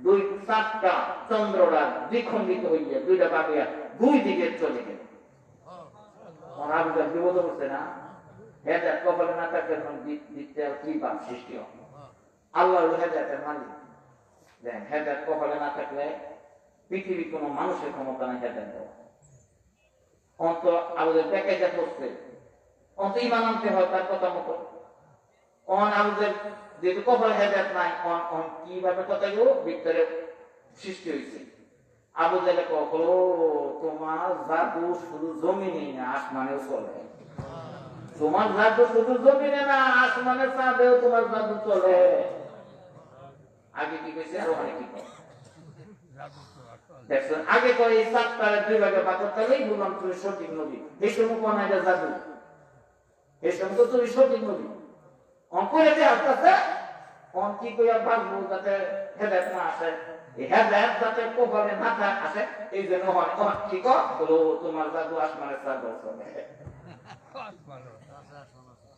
দুই চাঁদটা চন্দ্ররা দ্বিখণ্ডিত হইয়া দুইটা ভাগ হইয়া দুই দিকে চলে গেল। আবু জাহেল বিপদ হচ্ছে না, হেদায়েত কপালে না থাকলে দিতে কি পাপ সৃষ্টি হবে। আল্লাহ হেদায়েতের মালিক, দেখেন হেদায়েত কপালে না থাকলে পৃথিবীর কোন মানুষের ক্ষমতা নাই হেদায়েত দেওয়া। অন্ত আমাদের প্যাকেজে বসছে, অন্ত ইমান আনতে হয় তার কথা মতো। অন আমাদের যেহেতু কপালে হেদায়েত নাই, অন কিভাবে কথাগুলো ভিতরে সৃষ্টি হয়েছে। আবু জাহেল কখনো তোমার জাদু শুধু জমিনেই না আসমানেও চলে, তোমার জাদু শুধু জমিনে না আসমানের চাঁদেও তোমার জাদু চলে। আগে কি কইছে আর ওখানে কি কয় দেখছেন, আগে কয় এই চাঁদটারে দুই ভাগে ভাগ করতে হলেই বললাম তুমি সঠিক নবী। এই সময় কোন এটা জাদু, এই সময় তো তুমি সঠিক নবী। অঙ্করে যে আসতেছে অন কি কইয়া বাঁচবো যাতে হেদায়েত না আসে, এই হেদায়েত যাতে কপালে না আসে, এই জন্য হয় কি বলো তোমার জাদু আসমানের চাঁদ চলে।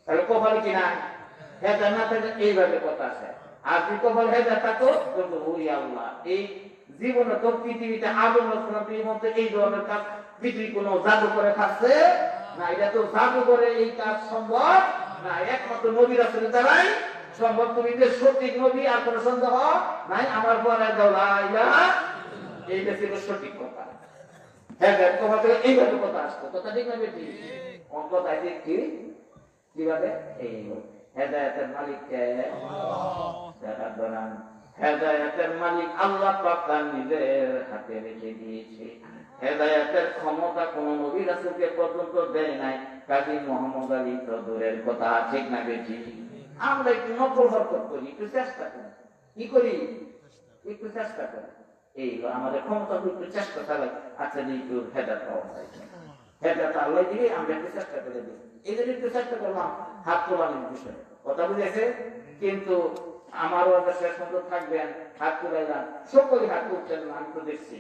তাহলে কপালে কি নাই হেদায়েত না থাকলে এইভাবে কথা আছে। আর যদি কপালে হেদায়েত থাকো তো ওই আল্লাহ এই জীবনে তো পৃথিবীতে আদম আলাইহিস মধ্যে এই ধরনের কাজ পৃথিবী কোনো জাদু করে থাকছে না, এটা তো জাদু করে এই কাজ সম্ভব না, একমাত্র নবী রাসূলের দ্বারাই সম্ভব। তুমি যে সঠিক নবী আর কোনো সন্দেহ নাই, আমার পরে দাও লা ইলাহা, এইটা ছিল সঠিক কথা। হেদায়েত কথা থেকে এইভাবে কথা আসতো, কথা ঠিক না বেটি? অঙ্ক তাই কি কিভাবে এই হেদায়েতের মালিক কে? আল্লাহ। হেদায়েতের মালিক আল্লাহ পাক তার নিজের হাতে রেখে দিয়েছে। হেদায়েতের ক্ষমতা কোন নবী রাসূলকে পর্যন্ত দেয় নাই, কাজী মুহাম্মদ আলী তো দূরের কথা, ঠিক না বেটি? আমরা একটু নকল হরকত করি, একটু চেষ্টা করি, কি করি একটু চেষ্টা করি, এই আমাদের ক্ষমতা একটু চেষ্টা চালাই। আচ্ছা একটু হেদায়েত পাওয়া যায়, হেদায়েত আল্লাহ দিলে আমরা একটু চেষ্টা করে দিই, এই জন্য একটু চেষ্টা করলাম হাত তোলানোর বিষয়, কথা বুঝেছে? কিন্তু আমারও শেষ পর্যন্ত থাকবেন, হাত তুলাইলাম, সকলে হাত তুলছেন না, আমি তো দেখছি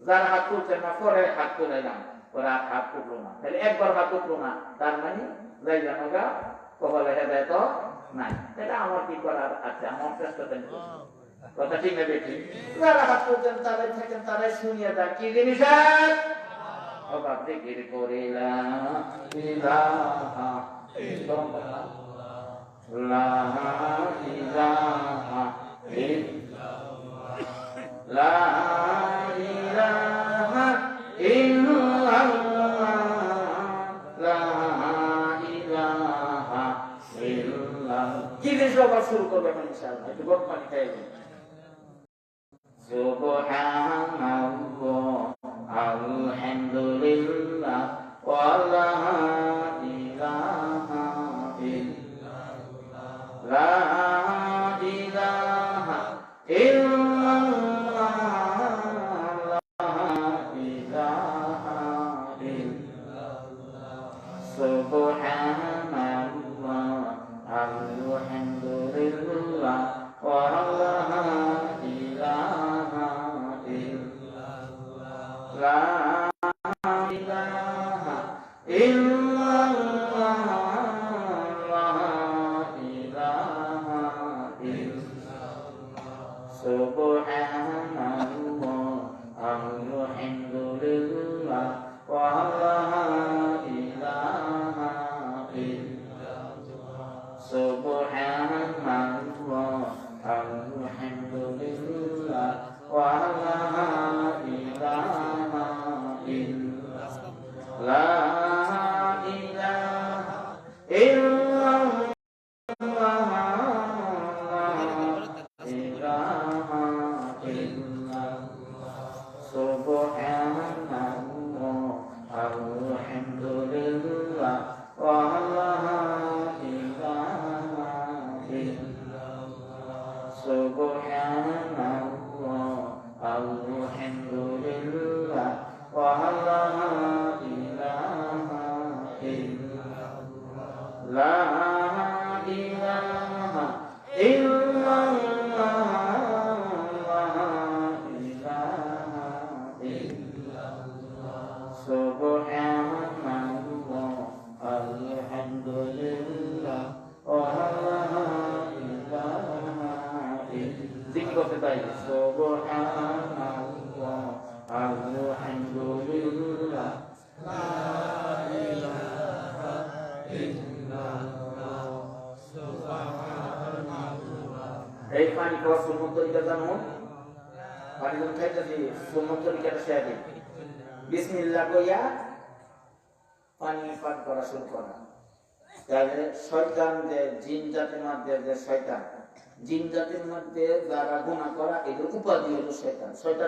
যারা হাত তুলছেন না পরে হাত তুলাইলাম, ওরা হাত তুললো না, তাহলে একবার হাত তুললো না, তার মানে যাইলাম ওরা কপালে হেদায়েত নাই। তাহলে আমার কি করার আছে? আমার চেষ্টাটা কথা ঠিক না বেশি? যারা হাত তুলছেন তারাই থাকেন, তারাই শুনিয়ে দেয় কি জিনিস অবাক জিকির করিলাম ইলাহা ইল্লাল্লাহ লা ইলাহা ইল্লাল্লাহ লা ইলাহা ইল্লাল্লাহ লা ইলাহা ইল্লাল্লাহ। কি দিয়ে সবার শুরু করবে ইনশাআল্লাহ? একটু গপ পানি খাইবেন। সুবহানাল্লাহ আলহামদুলিল্লাহ ওয়া লা ইলাহা ইল্লাল্লাহ লা ইলাহা ইল্লাল্লাহ লা ইলাহা ইল্লাল্লাহ সুবহানাল্লাহ আলহামদুলিল্লাহ ওয়া লা ইলাহা ইল্লাল্লাহ লা ইলাহা ইল্লাল্লাহ লা ইলাহা ইল্লাল্লাহ সুবহানাল্লাহ আলহামদুলিল্লাহ ওয়া লা ইলাহা ইল্লাল্লাহ সুবহানাল্লাহ আলহামদুলিল্লাহ ওয়া লা ইলাহা ইল্লাল্লাহ লা ইলাহা ইল্লাল্লাহ ইলাহা ইল্লাল্লাহ সুবহানাল্লাহ আলহামদুলিল্লাহ ওয়া লা ইলাহা ইল্লাল্লাহ সুবহানাল্লাহ আলহামদুলিল্লাহ ওয়া লা ইলাহা ইল্লাল্লাহ লা ইলাহা সুবহানাল্লাহ আলহামদুলিল্লাহ লা ইলাহা ইল্লাল্লাহ সুবহানাল্লাহ। এই পানি খাওয়ার সুন্নত তরিকা জানো? পানি যখন খাইতেছি সুন্নত তরিকাটা শেয়ার বিসমিল্লাহ কইয়া পানি পান করা শুরু করা। তাহলে শয়তান যে জিন জাতির মধ্যে যে শয়তান, জিন জাতির মধ্যে যারা গুনাহ করা এদের উপাধি হলো শয়তান। শয়তান